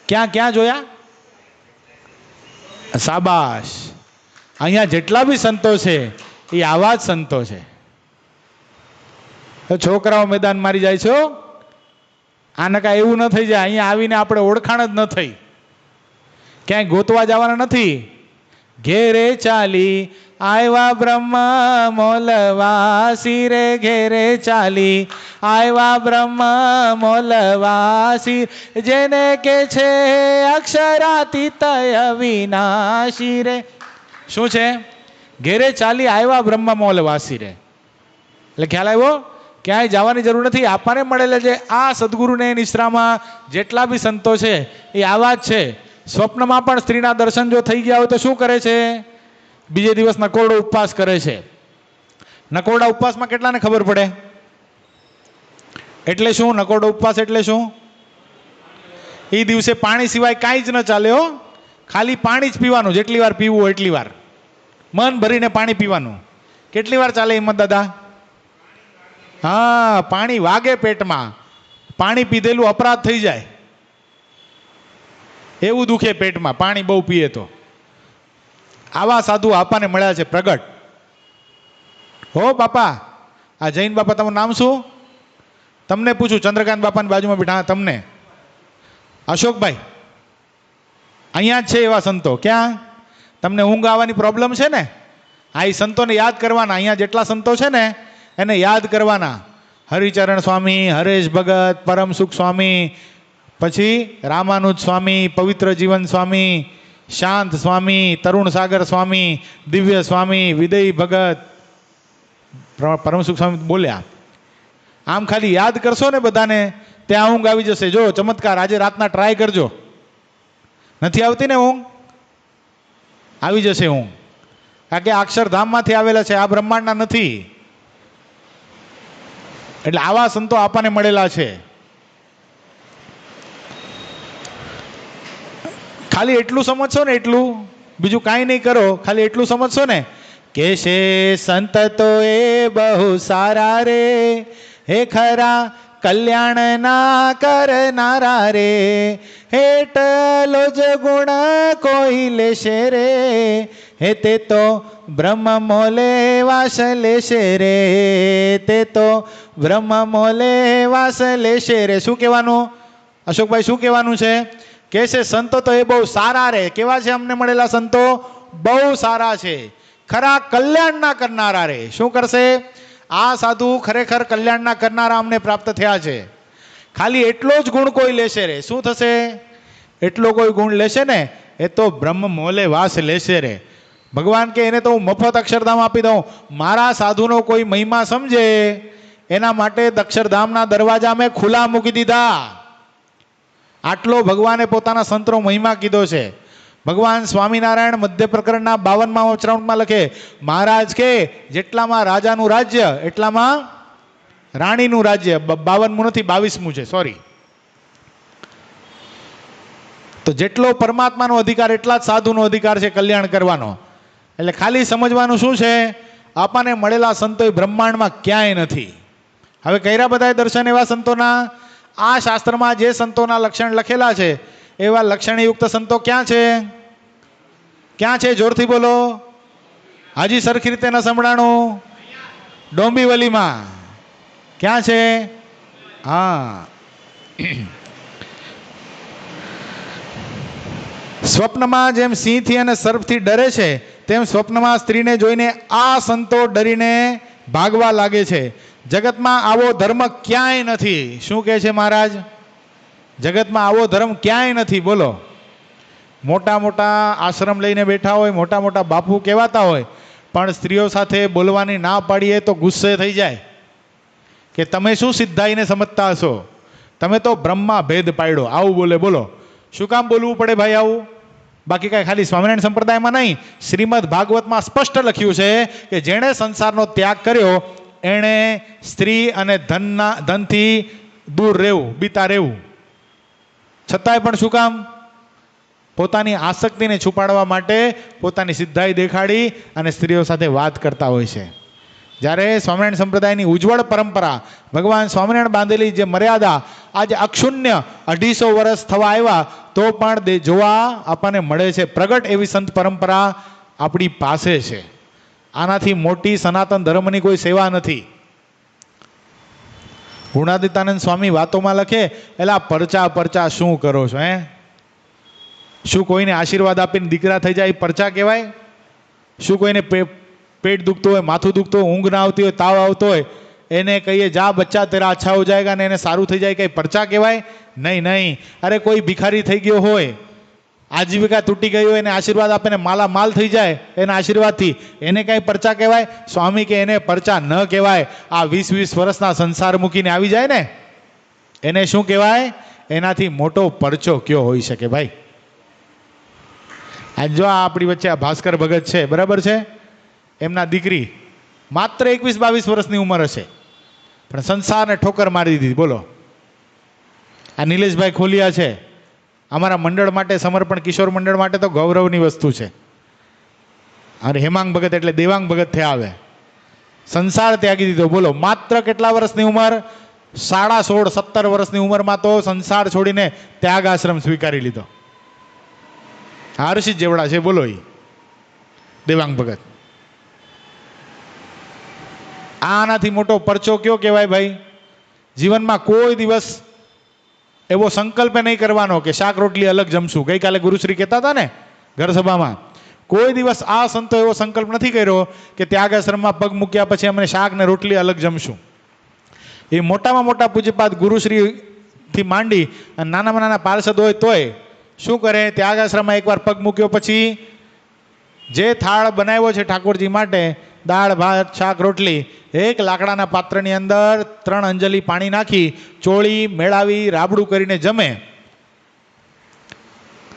A: ક્યાં ક્યાં જોયા? શાબાશ. અહીંયા જેટલા બી સંતો છે એ આવા જ સંતો છે. છોકરાઓ મેદાન મારી જાય છે. આને કાંઈ એવું ન થઈ જાય. અહીંયા આવીને આપણે ઓળખાણ જ ન થઈ, ક્યાંય ગોતવા જવાના નથી. ઘેરે ચાલી આવ્યા બ્રહ્મ મોલવાસી રે, ઘેરે ચાલી આવ્યા બ્રહ્મ મોલવાસી, જેને કે છે અક્ષરાતીત અવિનાશી રે. શું છે? ઘેરે ચાલી આવ્યા બ્રહ્મ મોલવાસી રે. એટલે ખ્યાલ આવ્યો? ક્યાંય જવાની જરૂર નથી. આપણને મળેલા છે આ સદગુરુને નિશ્રામાં જેટલા બી સંતો છે એ આવા જ છે. સ્વપ્નમાં પણ સ્ત્રીના દર્શન જો થઈ ગયા હોય તો શું કરે છે? બીજે દિવસ નકોરડો ઉપવાસ કરે છે. નકોરડા ઉપવાસમાં કેટલાને ખબર પડે? એટલે શું નકોરડો ઉપવાસ એટલે શું? એ દિવસે પાણી સિવાય કાંઈ જ ન ચાલે હો. ખાલી પાણી જ પીવાનું, જેટલી વાર પીવું હોય એટલી વાર, મન ભરીને પાણી પીવાનું. કેટલી વાર ચાલે હિંમત દાદા? હા, પાણી વાગે પેટમાં. પાણી પીધેલું અપરાધ થઈ જાય એવું દુખે પેટમાં પાણી બહુ પીએ તો. આવા સાધુ આપાને મળ્યા છે પ્રગટ. હો બાપા, આ જૈન બાપા, તમારું નામ શું? તમને પૂછું, ચંદ્રકાંત બાપાની બાજુમાં બેઠા તમને. અશોકભાઈ, અહીંયા જ છે એવા સંતો. ક્યાં? તમને ઊંઘ આવવાની પ્રોબ્લેમ છે ને? આ એ સંતોને યાદ કરવાના. અહીંયા જેટલા સંતો છે ને એને યાદ કરવાના. હરિચરણ સ્વામી, હરેશ ભગત, પરમ સુખ સ્વામી, પછી રામાનુજ સ્વામી, પવિત્ર જીવન સ્વામી, શાંત સ્વામી, તરુણ સાગર સ્વામી, દિવ્ય સ્વામી, વિદય ભગત, પરમ સુખ સ્વામી બોલ્યા. આમ ખાલી યાદ કરશો ને બધાને, ત્યાં ઊંઘ આવી જશે. જો ચમત્કાર, આજે રાતના ટ્રાય કરજો. નથી આવતી ને ઊંઘ? આવી જશે ઊંઘ. કારણ કે અક્ષરધામમાંથી આવેલા છે, આ બ્રહ્માંડના નથી. એટલે આવા સંતો આપણને મળેલા છે. ખાલી એટલું સમજશો ને, એટલું, બીજું કાંઈ નહીં કરો, ખાલી એટલું સમજશો ને કે છે સંત તો એ બહુ સારા રે, હે ખરા કલ્યાણ ના કરનારા રે, એટલો જ ગુણ કોઈ લેશે રે, હે તે તો બ્રહ્મ મોલે વાસ લેશે રે, તે તો બ્રહ્મ મોલે વાસ લેશે રે. શું કહેવાનું અશોકભાઈ? શું કહેવાનું છે? કે છે સંતો તો એ બહુ સારા રે. કેવા છે અમને મળેલા સંતો? બહુ સારા છે, ખરા કલ્યાણના કરનારા રે. શું કરશે? આ સાધુ ખરેખર કલ્યાણના કરનારા અમને પ્રાપ્ત થયા છે. ખાલી એટલો જ ગુણ કોઈ લેશે રે. શું થશે? એટલો કોઈ ગુણ લેશે ને એ તો બ્રહ્મ મોલે વાસ લેશે રે. ભગવાન કે એને તો હું મફત અક્ષરધામ આપી દઉં. મારા સાધુનો કોઈ મહિમા સમજે એના માટે અક્ષરધામના દરવાજા મેં ખુલ્લા મૂકી દીધા. આટલો ભગવાને પોતાના સંતનો મહિમા કીધો છે. ભગવાન સ્વામિનારાયણ મધ્ય પ્રકરણના 52માં વચનામૃતમાં લખે, મહારાજ કે જેટલામાં રાજાનું રાજ્ય એટલામાં રાણીનું રાજ્ય. 52મું નથી, 22મું છે, સોરી. તો જેટલો પરમાત્માનો અધિકાર એટલા જ સાધુનો અધિકાર છે કલ્યાણ કરવાનો. એટલે ખાલી સમજવાનું શું છે? આપણને મળેલા સંતો એ બ્રહ્માંડમાં ક્યાંય નથી. હવે કર્યા બધા દર્શન એવા સંતોના. આ શાસ્ત્રમાં જે સંતોના લક્ષણ લખેલા છે એવા લક્ષણયુક્ત સંતો ક્યાં છે? ક્યાં છે? જોરથી બોલો. હાજી સરખી રીતે ન સંભળાણું. ડોંબીવલીમાં. ક્યાં છે? હા. સ્વપ્નમાં જેમ સિંહથી અને સર્પથી ડરે છે તેમ સ્વપ્નમાં સ્ત્રીને જોઈને આ સંતો ડરીને ભાગવા લાગે છે. જગતમાં આવો ધર્મ ક્યાંય નથી. શું કહે છે મહારાજ? જગતમાં આવો ધર્મ ક્યાંય નથી. બોલો. મોટા મોટા આશ્રમ લઈને બેઠા હોય, મોટા મોટા બાપુ કહેવાતા હોય, પણ સ્ત્રીઓ સાથે બોલવાની ના પાડીએ તો ગુસ્સે થઈ જાય કે તમે શું સિદ્ધાઈને સમજતા હશો, તમે તો બ્રહ્મા ભેદ પાડ્યો, આવું બોલે. બોલો શું કામ બોલવું પડે ભાઈ આવું? બાકી કાંઈ ખાલી સ્વામિનારાયણ સંપ્રદાયમાં નહીં, શ્રીમદ ભાગવતમાં સ્પષ્ટ લખ્યું છે કે જેણે સંસારનો ત્યાગ કર્યો એણે સ્ત્રી અને ધનથી દૂર રહેવું, બીતા રહેવું. છતાંય પણ શું કામ? પોતાની આસક્તિને છુપાડવા માટે પોતાની સિદ્ધાઈ દેખાડી અને સ્ત્રીઓ સાથે વાત કરતા હોય છે. જ્યારે સ્વામિનારાયણ સંપ્રદાયની ઉજ્જવળ પરંપરા, ભગવાન સ્વામિનારાયણ બાંધેલી જે મર્યાદા આજે અક્ષુણ્ય 250 વર્ષ થવા આવ્યા તો પણ જોવા આપણને મળે છે. પ્રગટ એવી સંત પરંપરા આપણી પાસે છે. આનાથી મોટી સનાતન ધર્મની કોઈ સેવા નથી. ગુણાતીતાનંદ સ્વામી વાતોમાં લખે, એલા પરચા શું કરો છો? શું કોઈને આશીર્વાદ આપીને દીકરા થઈ જાય પરચા કહેવાય? શું કોઈને પેટ દુખતું હોય, માથું દુખતું હોય, ઊંઘ ના આવતી હોય, તાવ આવતો હોય, એને કહીએ જા બચ્ચા તેરા અચ્છા હો જાયગા ને એને સારું થઈ જાય, કંઈ પરચા કહેવાય? નહીં. અરે કોઈ ભિખારી થઈ ગયો હોય, આજીવિકા તૂટી ગઈ હોય, એને આશીર્વાદ આપે ને માલા માલ થઈ જાય એના આશીર્વાદથી, એને કાંઈ પરચા કહેવાય? સ્વામી કે એને પરચા ન કહેવાય. આ 20-20 વર્ષના સંસાર મૂકીને આવી જાય ને એને શું કહેવાય? એનાથી મોટો પરચો કયો હોઈ શકે ભાઈ? આજ જો આપણી વચ્ચે આ ભાસ્કર ભગત છે, બરાબર છે, એમના દીકરી માત્ર 21-22 વર્ષની ઉંમર હશે પણ સંસારને ઠોકર મારી દીધી. બોલો. આ નિલેશભાઈ ખોલિયા છે, અમારા મંડળ માટે સમર્પણ, કિશોર મંડળ માટે તો ગૌરવની વસ્તુ છે. અને હેમાંગ ભગત એટલે દેવાંગ ભગત થયા, આવે સંસાર ત્યાગી દીધો. બોલો, માત્ર કેટલા વર્ષની ઉંમર? 16.5-17 વર્ષની ઉંમરમાં તો સંસાર છોડીને ત્યાગ આશ્રમ સ્વીકારી લીધો. હર્ષિત જેવડા છે, બોલો, એ દેવાંગ ભગત. આનાથી મોટો પરચો કયો કહેવાય ભાઈ? જીવનમાં કોઈ દિવસ એવો સંકલ્પ નહીં કરવાનો કે શાક રોટલી અલગ જમશું. ગઈકાલે ગુરુશ્રી કહેતા હતા ને ઘર સભામાં, કોઈ દિવસ આ સંતો એવો સંકલ્પ નથી કર્યો કે ત્યાગ આશ્રમમાં પગ મૂક્યા પછી અમને શાક ને રોટલી અલગ જમશું. એ મોટામાં મોટા પૂજ્યપાદ ગુરુશ્રીથી માંડી અને નાનામાં નાના પાર્ષદ હોય તોય શું કરે? ત્યાગ આશ્રમમાં એકવાર પગ મૂક્યો પછી જે થાળ બનાવ્યો છે ઠાકોરજી માટે, દાળ ભાત શાક રોટલી, એક લાકડાના પાત્રની અંદર 3 અંજલિ પાણી નાખી ચોળી મેળાવી રાબડું કરીને જમે.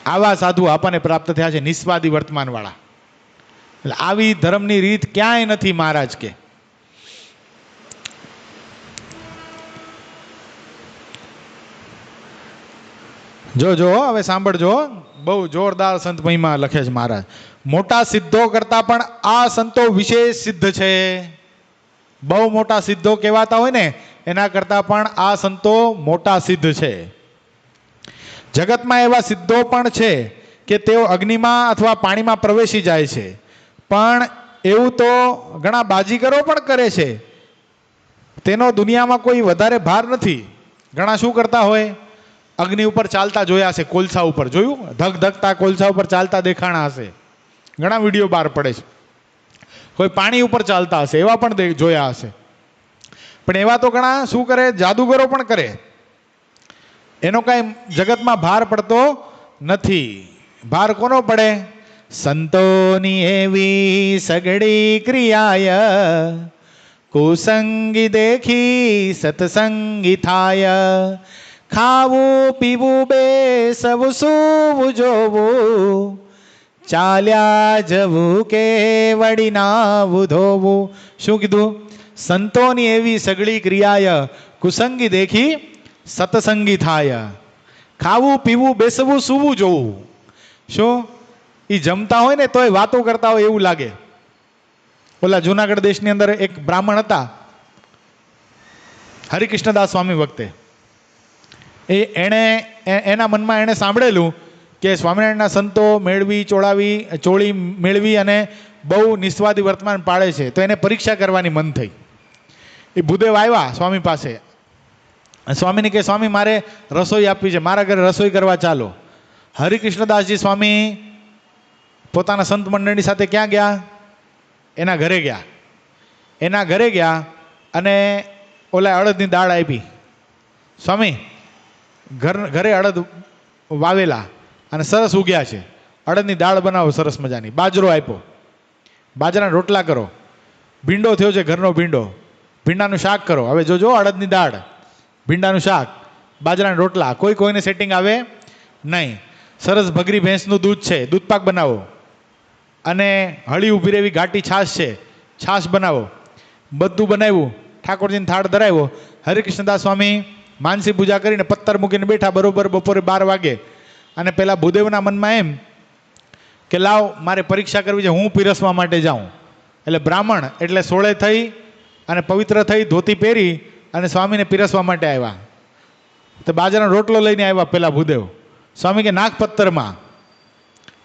A: આવા સાધુ આપણને પ્રાપ્ત થયા છે, નિસ્વાદી વર્તમાન વાળા. એટલે આવી ધર્મની રીત ક્યાંય નથી મહારાજ કે. જો હવે સાંભળજો, બહુ જોરદાર સંત મહિમા લખે છે મહારાજ. મોટા સિદ્ધો કરતા પણ આ સંતો વિશેષ સિદ્ધ છે. બહુ મોટા સિદ્ધો કહેવાતા હોય ને એના કરતા પણ આ સંતો મોટા સિદ્ધ છે. જગતમાં એવા સિદ્ધો પણ છે કે તેઓ અગ્નિમાં અથવા પાણીમાં પ્રવેશી જાય છે, પણ એવું તો ઘણા બાજીગરો પણ કરે છે. તેનો દુનિયામાં કોઈ વધારે ભાર નથી. ઘણા શું કરતા હોય? અગ્નિ ઉપર ચાલતા જોયા હશે, કોલસા ઉપર જોયું, ધક ધકતા કોલસા ઉપર ચાલતા દેખાણા હશે, ઘણા વિડીયો બહાર પડે છે. કોઈ પાણી ઉપર ચાલતા હશે, એવા પણ જોયા હશે. પણ એવા તો ઘણા શું કરે? જાદુગરો પણ કરે. એનો કાંઈ જગતમાં ભાર પડતો નથી. ભાર કોનો પડે? સંતોની એવી સગડી ક્રિયાય, કુસંગી દેખી સત્સંગી થાય, ખાવું પીવું બેસવું સૂવું જોવું, ચાલ્યા જવું કે વળી નાવું ધોવું. શું કીધું? સંતોની એવી સગળી ક્રિયાય, કુસંગી દેખી સત્સંગી થાય, ખાવું પીવું બેસવું સૂવું જોવું. શું એ જમતા હોય ને તોય વાતો કરતા હોય એવું લાગે. ઓલા જુનાગઢ દેશની અંદર એક બ્રાહ્મણ હતા, હરિકૃષ્ણદાસ સ્વામી વખતે. એના મનમાં એણે સાંભળેલું કે સ્વામિનારાયણના સંતો ચોળી મેળવી અને બહુ નિસ્વાદી વર્તમાન પાળે છે, તો એને પરીક્ષા કરવાની મન થઈ. એ ભૂદેવ આવ્યા સ્વામી પાસે. સ્વામીને કહે, સ્વામી મારે રસોઈ આપવી છે, મારા ઘરે રસોઈ કરવા ચાલો. હરિકૃષ્ણદાસજી સ્વામી પોતાના સંત મંડળની સાથે ક્યાં ગયા? એના ઘરે ગયા. એના ઘરે ગયા અને ઓલા અડદની દાળ આપી. સ્વામી ઘરે અડદ વાવેલા અને સરસ ઉગ્યા છે, અડદની દાળ બનાવો સરસ મજાની. બાજરો આપ્યો. બાજરાના રોટલા કરો, ભીંડો થયો છે ઘરનો ભીંડો, ભીંડાનું શાક કરો. હવે જોજો, અડદની દાળ, ભીંડાનું શાક, બાજરાના રોટલા, કોઈને સેટિંગ આવે નહીં. સરસ ભગરી ભેંસનું દૂધ છે, દૂધ પાક બનાવો, અને હળી ઊભી રહેવી ઘાટી છાશ છે, છાશ બનાવો. બધું બનાવ્યું, ઠાકોરજીને થાળ ધરાવ્યો. હરિકૃષ્ણદાસ સ્વામી માનસી પૂજા કરીને પત્તર મૂકીને બેઠા, બરોબર બપોરે 12 વાગે. અને પેલા ભૂદેવના મનમાં એમ કે લાવ મારે પરીક્ષા કરવી છે, હું પીરસવા માટે જાઉં. એટલે બ્રાહ્મણ એટલે સોળે થઈ અને પવિત્ર થઈ, ધોતી પહેરી અને સ્વામીને પીરસવા માટે આવ્યા. તો બાજરાનો રોટલો લઈને આવ્યા પેલા ભૂદેવ. સ્વામી કે નાક પત્તરમાં.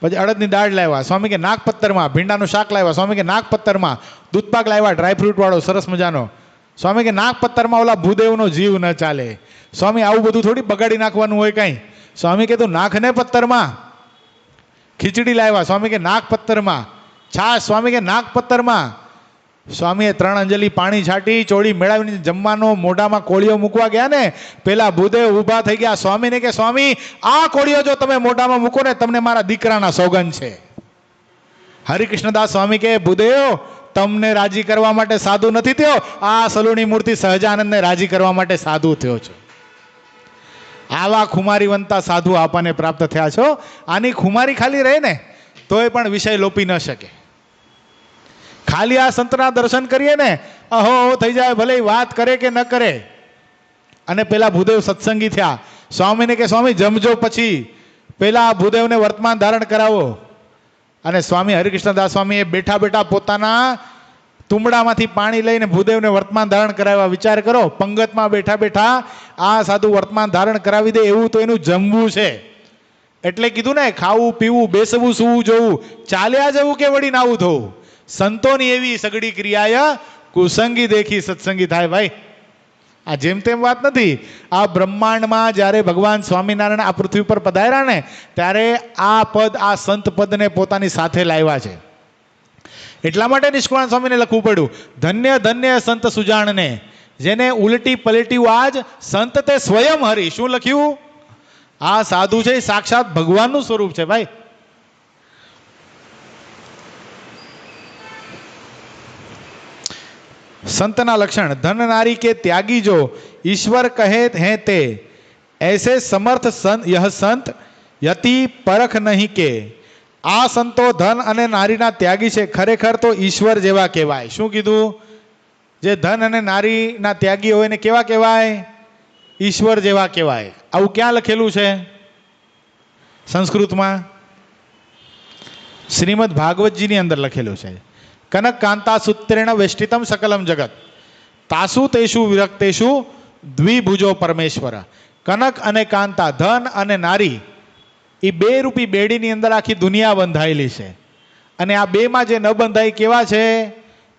A: પછી અડદની દાળ લાવ્યા, સ્વામી કે નાક પત્તરમાં. ભીંડાનું શાક લાવ્યા, સ્વામી કે નાક પત્તરમાં. દૂધપાક લાવ્યા ડ્રાયફ્રૂટ વાળો સરસ મજાનો, સ્વામી કે નાક પત્તરમાં. ઓલા ભૂદેવનો જીવ ન ચાલે. સ્વામી આવું બધું થોડી બગાડી નાખવાનું હોય કાંઈ. સ્વામી કે તું નાખને પત્તરમાં. ખીચડી લાવ્યા, સ્વામી કે નાક પત્તરમાં. છાશ, સ્વામી કે નાક પત્તરમાં. સ્વામીએ 3 અંજલિ પાણી છાંટી, ચોળી મેળવીને જમવાનો મોઢામાં કોળીઓ મૂકવા ગયા ને, પેલા ભૂદેવ ઊભા થઈ ગયા. સ્વામીને કે સ્વામી આ કોળીઓ જો તમે મોઢામાં મૂકો ને, તમને મારા દીકરાના સોગંદ છે. હરિકૃષ્ણદાસ સ્વામી કે ભૂદેવ તમને રાજી કરવા માટે સાધુ નથી થયો, આ સલુણી મૂર્તિ સહજાનંદને રાજી કરવા માટે સાધુ થયો છે. આવા ખુમારીવંતા સાધુ આપણને પ્રાપ્ત થયા છો. આની ખુમારી ખાલી રહે ને તોય પણ વિષય લોપી ન શકે. ખાલી આ સંતના દર્શન કરીએ ને અહો થઈ જાય, ભલે વાત કરે કે ન કરે. અને પેલા ભૂદેવ સત્સંગી થયા. સ્વામીને કે સ્વામી જમજો, પછી પેલા ભૂદેવને વર્તમાન ધારણ કરાવો. અને સ્વામી હરિકૃષ્ણદાસ સ્વામીએ બેઠા બેઠા પોતાના તુંબડામાંથી પાણી લઈને ભૂદેવને વર્તમાન ધારણ કરાવ્યા. વિચાર કરો, પંગતમાં બેઠા બેઠા આ સાધુ વર્તમાન ધારણ કરાવી દે, એવું તો એનું જમવું છે. એટલે કીધું ને, ખાવું પીવું, બેસવું સૂવું જોવું, ચાલ્યા જવું કે વળી નાવું થવું. સંતોની એવી સગડી ક્રિયાય કુસંગી દેખી સત્સંગી થાય. ભાઈ આ જેમ તેમ વાત નથી. આ બ્રહ્માંડમાં જ્યારે ભગવાન સ્વામિનારાયણ આ પૃથ્વી પર પધાર્યા ને, ત્યારે આ પદ, આ સંત પદને પોતાની સાથે લાવ્યા છે. એટલા માટે નિષ્કુળાનંદ સ્વામીને લખવું પડ્યું, ધન્ય ધન્ય સંત સુજાણને, જેને ઉલટી પલટી આજ સંત તે સ્વયં હરી. શું લખ્યું? આ સાધુ છે સાક્ષાત ભગવાનનું સ્વરૂપ છે. ભાઈ संतना लक्षण, धन नारी के त्यागी जो ईश्वर कहे हैं ते, ऐसे समर्थ संत यह संत यति परख नहीं के. आ संतो धन अने नारीना त्यागी छे, खरेखर तो ईश्वर जेवा कहेवाय. शुं कीधुं? जे धन अने नारीना त्यागी होय ने केवा कहेवाय? ईश्वर जेवा कहेवाय. आवुं क्यां लखेलुं छे? संस्कृतमां श्रीमद भागवतजीनी अंदर लखेलुं छे. कनक कांता सूत्रेण वेष्टितम सकलम जगत, तासु तेषु विरक्तेषु द्विभुजो परमेश्वर. कनक अने कांता, धन अने नारी, એ 2 રૂપી બેડીની અંદર આખી દુનિયા બંધાયેલી છે. અને આ 2 માં જે ન બંધાય કેવા છે?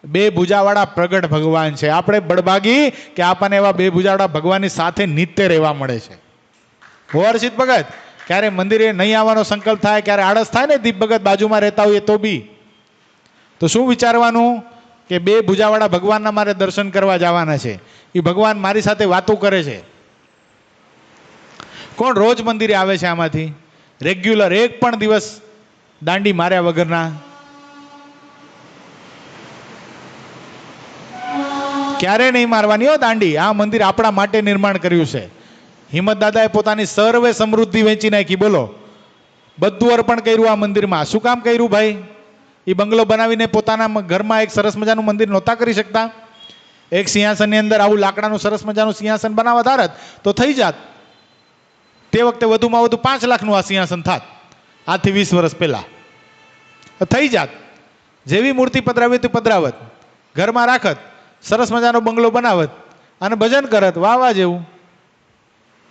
A: 2 ભુજાવાળા પ્રગટ ભગવાન છે. આપણે બળભાગી કે આપણને એવા 2 ભુજાવાળા ભગવાનની સાથે નિત્ય રહેવા મળે છે. હર્ષિત ભગત ક્યારે મંદિરે નહીં આવવાનો સંકલ્પ થાય, ક્યારે આળસ થાય ને, દીપ ભગત બાજુમાં રહેતા હોઈએ તો બી, તો શું વિચારવાનું કે 2 ભુજાવાળા ભગવાનના મારે દર્શન કરવા જવાના છે. એ ભગવાન મારી સાથે વાતો કરે છે. કોણ રોજ મંદિરે આવે છે આમાંથી? રેગ્યુલર એક પણ દિવસ દાંડી માર્યા વગરના? ક્યારે નહીં મારવાની હો દાંડી. આ મંદિર આપણા માટે નિર્માણ કર્યું છે. હિંમત દાદાએ પોતાની સર્વે સમૃદ્ધિ વેચી નાખી. બોલો, બધું અર્પણ કર્યું આ મંદિરમાં. શું કામ કર્યું ભાઈ? એ બંગલો બનાવીને પોતાના ઘરમાં એક સરસ મજાનું મંદિર નહોતા કરી શકતા? એક સિંહાસનની અંદર આવું લાકડાનું સરસ મજાનું સિંહાસન બનાવવા ધારત તો થઈ જાત. તે વખતે વધુમાં વધુ 5 લાખનું આ સિંહાસન થાત. આજથી 20 વર્ષ પહેલા થઈ જાત. જેવી મૂર્તિ પધરાવી હતી પધરાવત, ઘરમાં રાખત, સરસ મજાનો બંગલો બનાવત અને ભજન કરત. વાહ વાહ જેવું.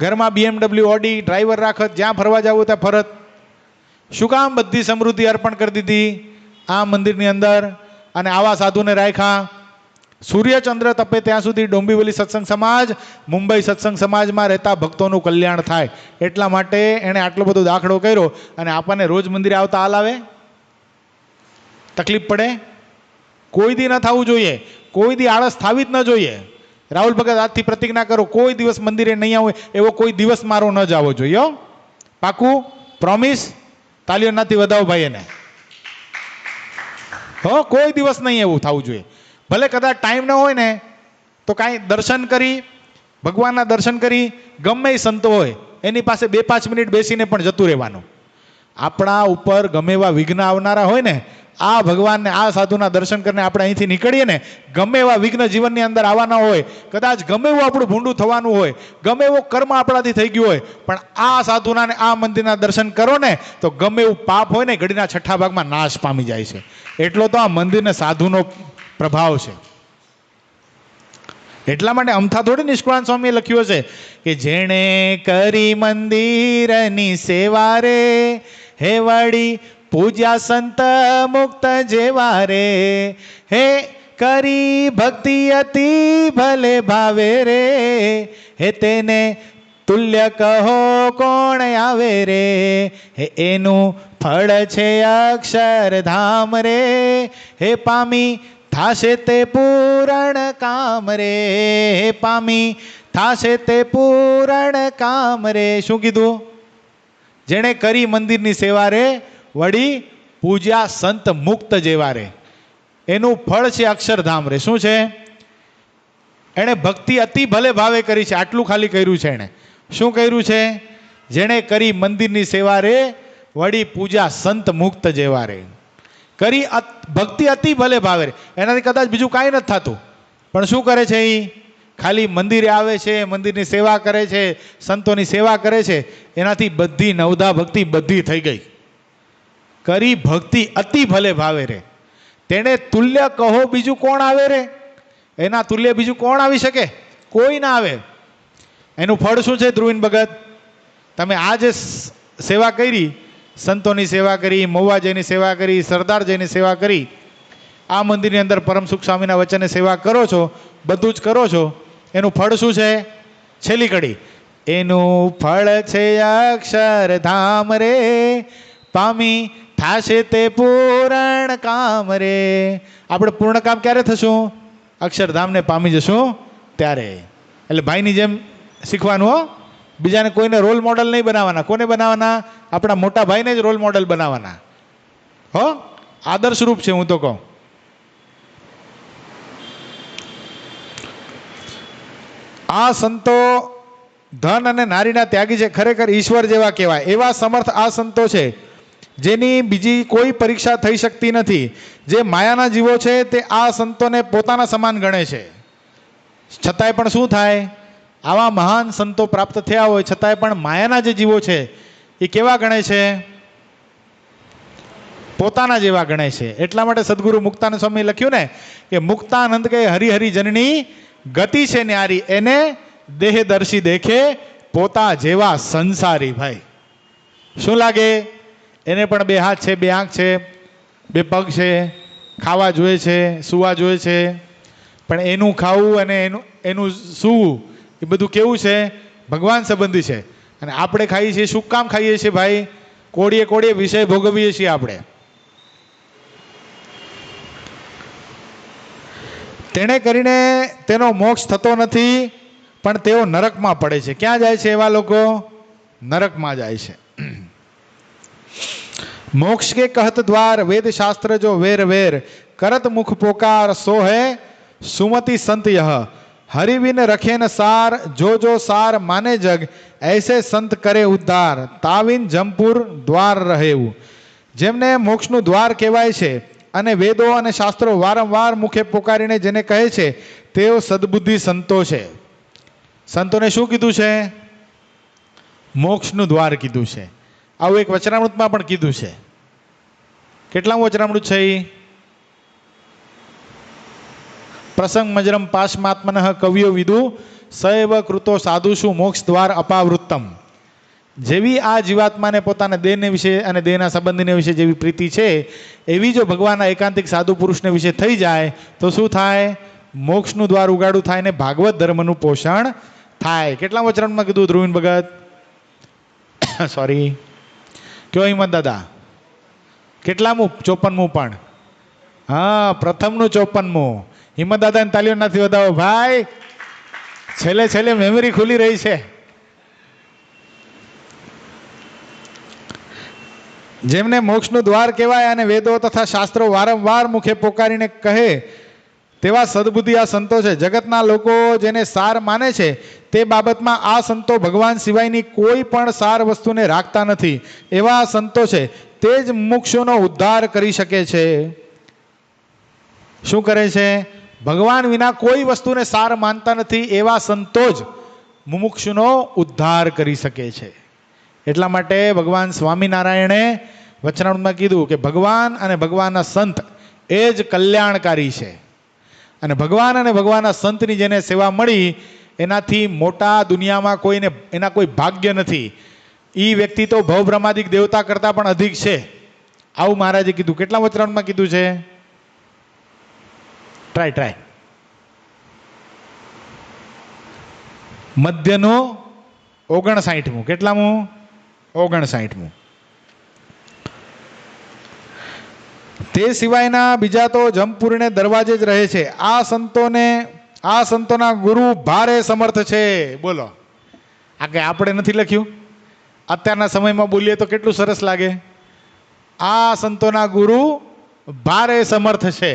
A: ઘરમાં BMW, ઓડી ડ્રાઈવર રાખત, જ્યાં ફરવા જવું ત્યાં ફરત. શું કામ બધી સમૃદ્ધિ અર્પણ કરી દીધી આ મંદિરની અંદર? અને આવા સાધુને રાખ્યા. સૂર્યચંદ્ર તપે ત્યાં સુધી ડોંબીવલી સત્સંગ સમાજ, મુંબઈ સત્સંગ સમાજમાં રહેતા ભક્તોનું કલ્યાણ થાય, એટલા માટે એણે આટલો બધો દાખલો કર્યો. અને આપણને રોજ મંદિરે આવતા હાલ આવે? તકલીફ પડે? કોઈ દી ન થવું જોઈએ. કોઈ દી આળસ થવી જ ન જોઈએ. રાહુલ ભગત આજથી પ્રતિજ્ઞા કરો, કોઈ દિવસ મંદિરે નહીં આવું એવો કોઈ દિવસ મારો ન જવો જોઈએ. પાકું? પ્રોમિસ? તાલીઓ નથી વધાવો ભાઈ એને. હો, કોઈ દિવસ નહીં એવું થવું જોઈએ. ભલે કદાચ ટાઈમ ન હોય ને તો કાંઈ દર્શન કરી, ભગવાનના દર્શન કરી, ગમે એ સંતો હોય એની પાસે 2-5 મિનિટ બેસીને પણ જતું રહેવાનું. આપણા ઉપર ગમે એવા વિઘ્ન આવનારા હોય ને, આ ભગવાનને, આ સાધુના દર્શન કરીને આપણે અહીંથી નીકળીએ ને, ગમે એવા વિઘ્ન જીવનની અંદર આવવાના હોય, કદાચ ગમે એવું આપણું ભૂંડું થવાનું હોય, ગમે એવો કર્મ આપણાથી થઈ ગયું હોય, પણ આ સાધુના ને આ મંદિરના દર્શન કરો ને તો ગમે એવું પાપ હોય ને ઘડીના છઠ્ઠા ભાગમાં નાશ પામી જાય છે. એટલો તો આ મંદિરને સાધુનો પ્રભાવ છે. એટલા માટે અમથા થોડી નિષ્કુળાન સ્વામીએ લખ્યું હશે કે જેણે કરી મંદિરની સેવા રે, હે વળી પૂજ્યા સંત મુક્ત જેવા રે, હે કરી ભક્તિ અતિ ભલે ભાવે રે, હે તેને તુલ્ય કહો કોણ આવે રે, હે એનું ફળ છે અક્ષરધામ રે, હે પામી થાશે તે પૂરણ કામ રે, હે પામી થાશે તે પૂરણ કામ રે. શું કીધું? જેણે કરી મંદિરની સેવા રે, વળી પૂજ્યા સંત મુક્ત જેવા રે, એનું ફળ છે અક્ષરધામ રે. શું છે? એણે ભક્તિ અતિ ભલે ભાવે કરી છે. આટલું ખાલી કર્યું છે એણે. શું કર્યું છે? જેણે કરી મંદિરની સેવા રે, વળી પૂજા સંત મુક્ત જેવા રે. કરી ભક્તિ અતિ ભલે ભાવે રે, એનાથી કદાચ બીજું કાંઈ નથી થતું, પણ શું કરે છે? એ ખાલી મંદિરે આવે છે, મંદિરની સેવા કરે છે, સંતોની સેવા કરે છે, એનાથી બધી નવધા ભક્તિ બધી થઈ ગઈ. કરી ભક્તિ અતિ ભલે ભાવે રે, તેને તુલ્ય કહો બીજું કોણ આવે રે? એના તુલ્ય બીજું કોણ આવી શકે? કોઈ ના આવે. એનું ફળ શું છે? ધ્રુવીન ભગત, તમે આ જે સેવા કરી, સંતોની સેવા કરી, મહુવાજીની સેવા કરી, સરદારજીની સેવા કરી, આ મંદિરની અંદર પરમ સુખ સ્વામીના વચને સેવા કરો છો, બધું જ કરો છો, એનું ફળ શું છે? છેલ્લી કડી, એનું ફળ છે અક્ષરધામ રે, પામી થાશે તે પૂરણ કામ રે. આપણે પૂર્ણ કામ ક્યારે થશું? અક્ષરધામને પામી જશું ત્યારે. એટલે ભાઈની જેમ શીખવાનું હો, બીજાને કોઈને રોલ મોડલ નહીં બનાવવાના. કોને બનાવવાના? આપણા મોટા ભાઈને જ રોલ મોડલ બનાવવાના હો. આદર્શરૂપ છે હું તો કહું. આ સંતો ધન અને નારીના ત્યાગી છે, ખરેખર ઈશ્વર જેવા કહેવાય. એવા સમર્થ આ સંતો છે જેની બીજી કોઈ પરીક્ષા થઈ શકતી નથી. જે માયાના જીવો છે તે આ સંતોને પોતાના સમાન ગણે છે. છતાંય પણ શું થાય? આવા મહાન સંતો પ્રાપ્ત થયા હોય છતાંય પણ માયાના જે જીવો છે એ કેવા ગણે છે? પોતાના જેવા ગણે છે. એટલા માટે સદગુરુ મુક્તાનંદ સ્વામી લખ્યું ને કે મુક્તાનંદ કે હરિહરિ જનની ગતિ છે ન્યારી, એને દેહદર્શી દેખે પોતા જેવા સંસારી. ભાઈ શું લાગે? એને પણ 2 હાથ છે, 2 આંખ છે, 2 પગ છે, ખાવા જોઈએ છે, સૂવા જોઈએ છે, પણ એનું ખાવું અને એનું સૂવું એ બધું કેવું છે? ભગવાન સંબંધી છે. અને આપણે ખાઈએ છીએ શું કામ ખાઈએ છીએ ભાઈ? કોડીએ કોડીએ વિષય ભોગવીએ છીએ આપણે. તેણે કરીને તેનો મોક્ષ થતો નથી, પણ તેઓ નરકમાં પડે છે. ક્યાં જાય છે એવા લોકો? નરકમાં જાય છે. મોક્ષ કે કહત દ્વાર, વેદ શાસ્ત્ર જો વેર વેર, કરત મુખ પોકાર સો હે સુમતિ સંત यह, हरिविन रखे न सार, जो जो सार माने जग, ऐसे संत करे उद्धार, ताविन जमपुर द्वार रहेવું. જેમને મોક્ષનું દ્વાર કહેવાય છે અને વેદો અને શાસ્ત્રો વારંવાર મુખે પોકારીને જેને કહે છે તેઓ સદબુદ્ધિ સંતો છે. સંતોને શું કીધું છે? મોક્ષનું દ્વાર કીધું છે. આવું એક વચનામૃતમાં પણ કીધું છે. કેટલામું વચનામૃત છે? પ્રસંગ મજરમ પાશમાત્મન કવિઓ વિદુ સૈવ કૃતો સાધુષુ મોક્ષ દ્વાર અપાવૃત્તમ. જેવી આ જીવાત્માને પોતાના દેહને વિશે અને દેહના સંબંધીને વિશે જેવી પ્રીતિ છે એવી જો ભગવાનના એકાંતિક સાધુ પુરુષને વિશે થઈ જાય તો શું થાય? મોક્ષનું દ્વાર ઉગાડું થાય ને ભાગવત ધર્મનું પોષણ થાય. કેટલા વચનમાં કીધું ધ્રુવીન ભગત? સોરી, કયો હિંમત દાદા? કેટલામું? 54મું. પણ હા, પ્રથમનું 54મું. હિંમત દાદાને તાલીઓ નથી વધાવો ભાઈ, છેલ્લે છેલ્લે મેમરી ખુલી રહી છે. જેમને મોક્ષનું દ્વાર કહેવાય અને વેદો તથા શાસ્ત્રો વારંવાર મુખે પોકારીને કહે તેવા સદબુદ્ધિ આ સંતો છે. જગતના લોકો જેને સાર માને છે તે બાબતમાં આ સંતો ભગવાન સિવાયની કોઈ પણ સાર વસ્તુને રાખતા નથી. એવા સંતો છે તે જ મુમુક્ષુનો ઉદ્ધાર કરી શકે છે. શું કરે છે? ભગવાન વિના કોઈ વસ્તુને સાર માનતા નથી એવા સંતો જ મુમુક્ષુનો ઉદ્ધાર કરી શકે છે. એટલા માટે ભગવાન સ્વામિનારાયણે વચનામૃતમાં કીધું કે ભગવાન અને ભગવાનના સંત એ જ કલ્યાણકારી છે. અને ભગવાન અને ભગવાનના સંતની જેને સેવા મળી એનાથી મોટા દુનિયામાં કોઈને એના કોઈ ભાગ્ય નથી. એ વ્યક્તિ તો ભવબ્રહ્માદિક દેવતા કરતાં પણ અધિક છે. આવું મહારાજે કીધું. કેટલા વચનામૃતમાં કીધું છે? ટ્રાય મધ્યનું 59મું. કેટલામું? 59મું. તે સિવાયના બીજા તો જમપુરીને દરવાજે જ રહે છે. આ સંતોના ગુરુ ભારે સમર્થ છે. બોલો, આ કે આપણે નથી લખ્યું? અત્યારના સમયમાં બોલીએ તો કેટલું સરસ લાગે. આ સંતોના ગુરુ ભારે સમર્થ છે.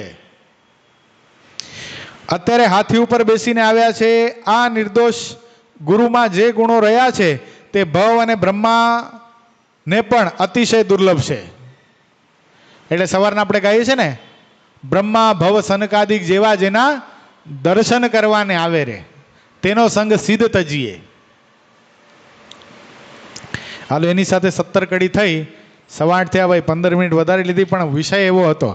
A: અત્યારે હાથી ઉપર બેસીને આવ્યા છે. આ નિર્દોષ ગુરુમાં જે ગુણો રહ્યા છે તે ભવ અને બ્રહ્માને પણ અતિશય દુર્લભ છે. એટલે સવારના આપણે કહીએ છીએ ને, બ્રહ્મા ભવ સનકાદિક જેવા જેના દર્શન કરવાને આવે રે તેનો સંગ સિદ્ધ તજીએ. હાલો, એની સાથે 17 કડી થઈ. 8:15 થયા ભાઈ. 15 મિનિટ વધારે લીધી પણ વિષય એવો હતો.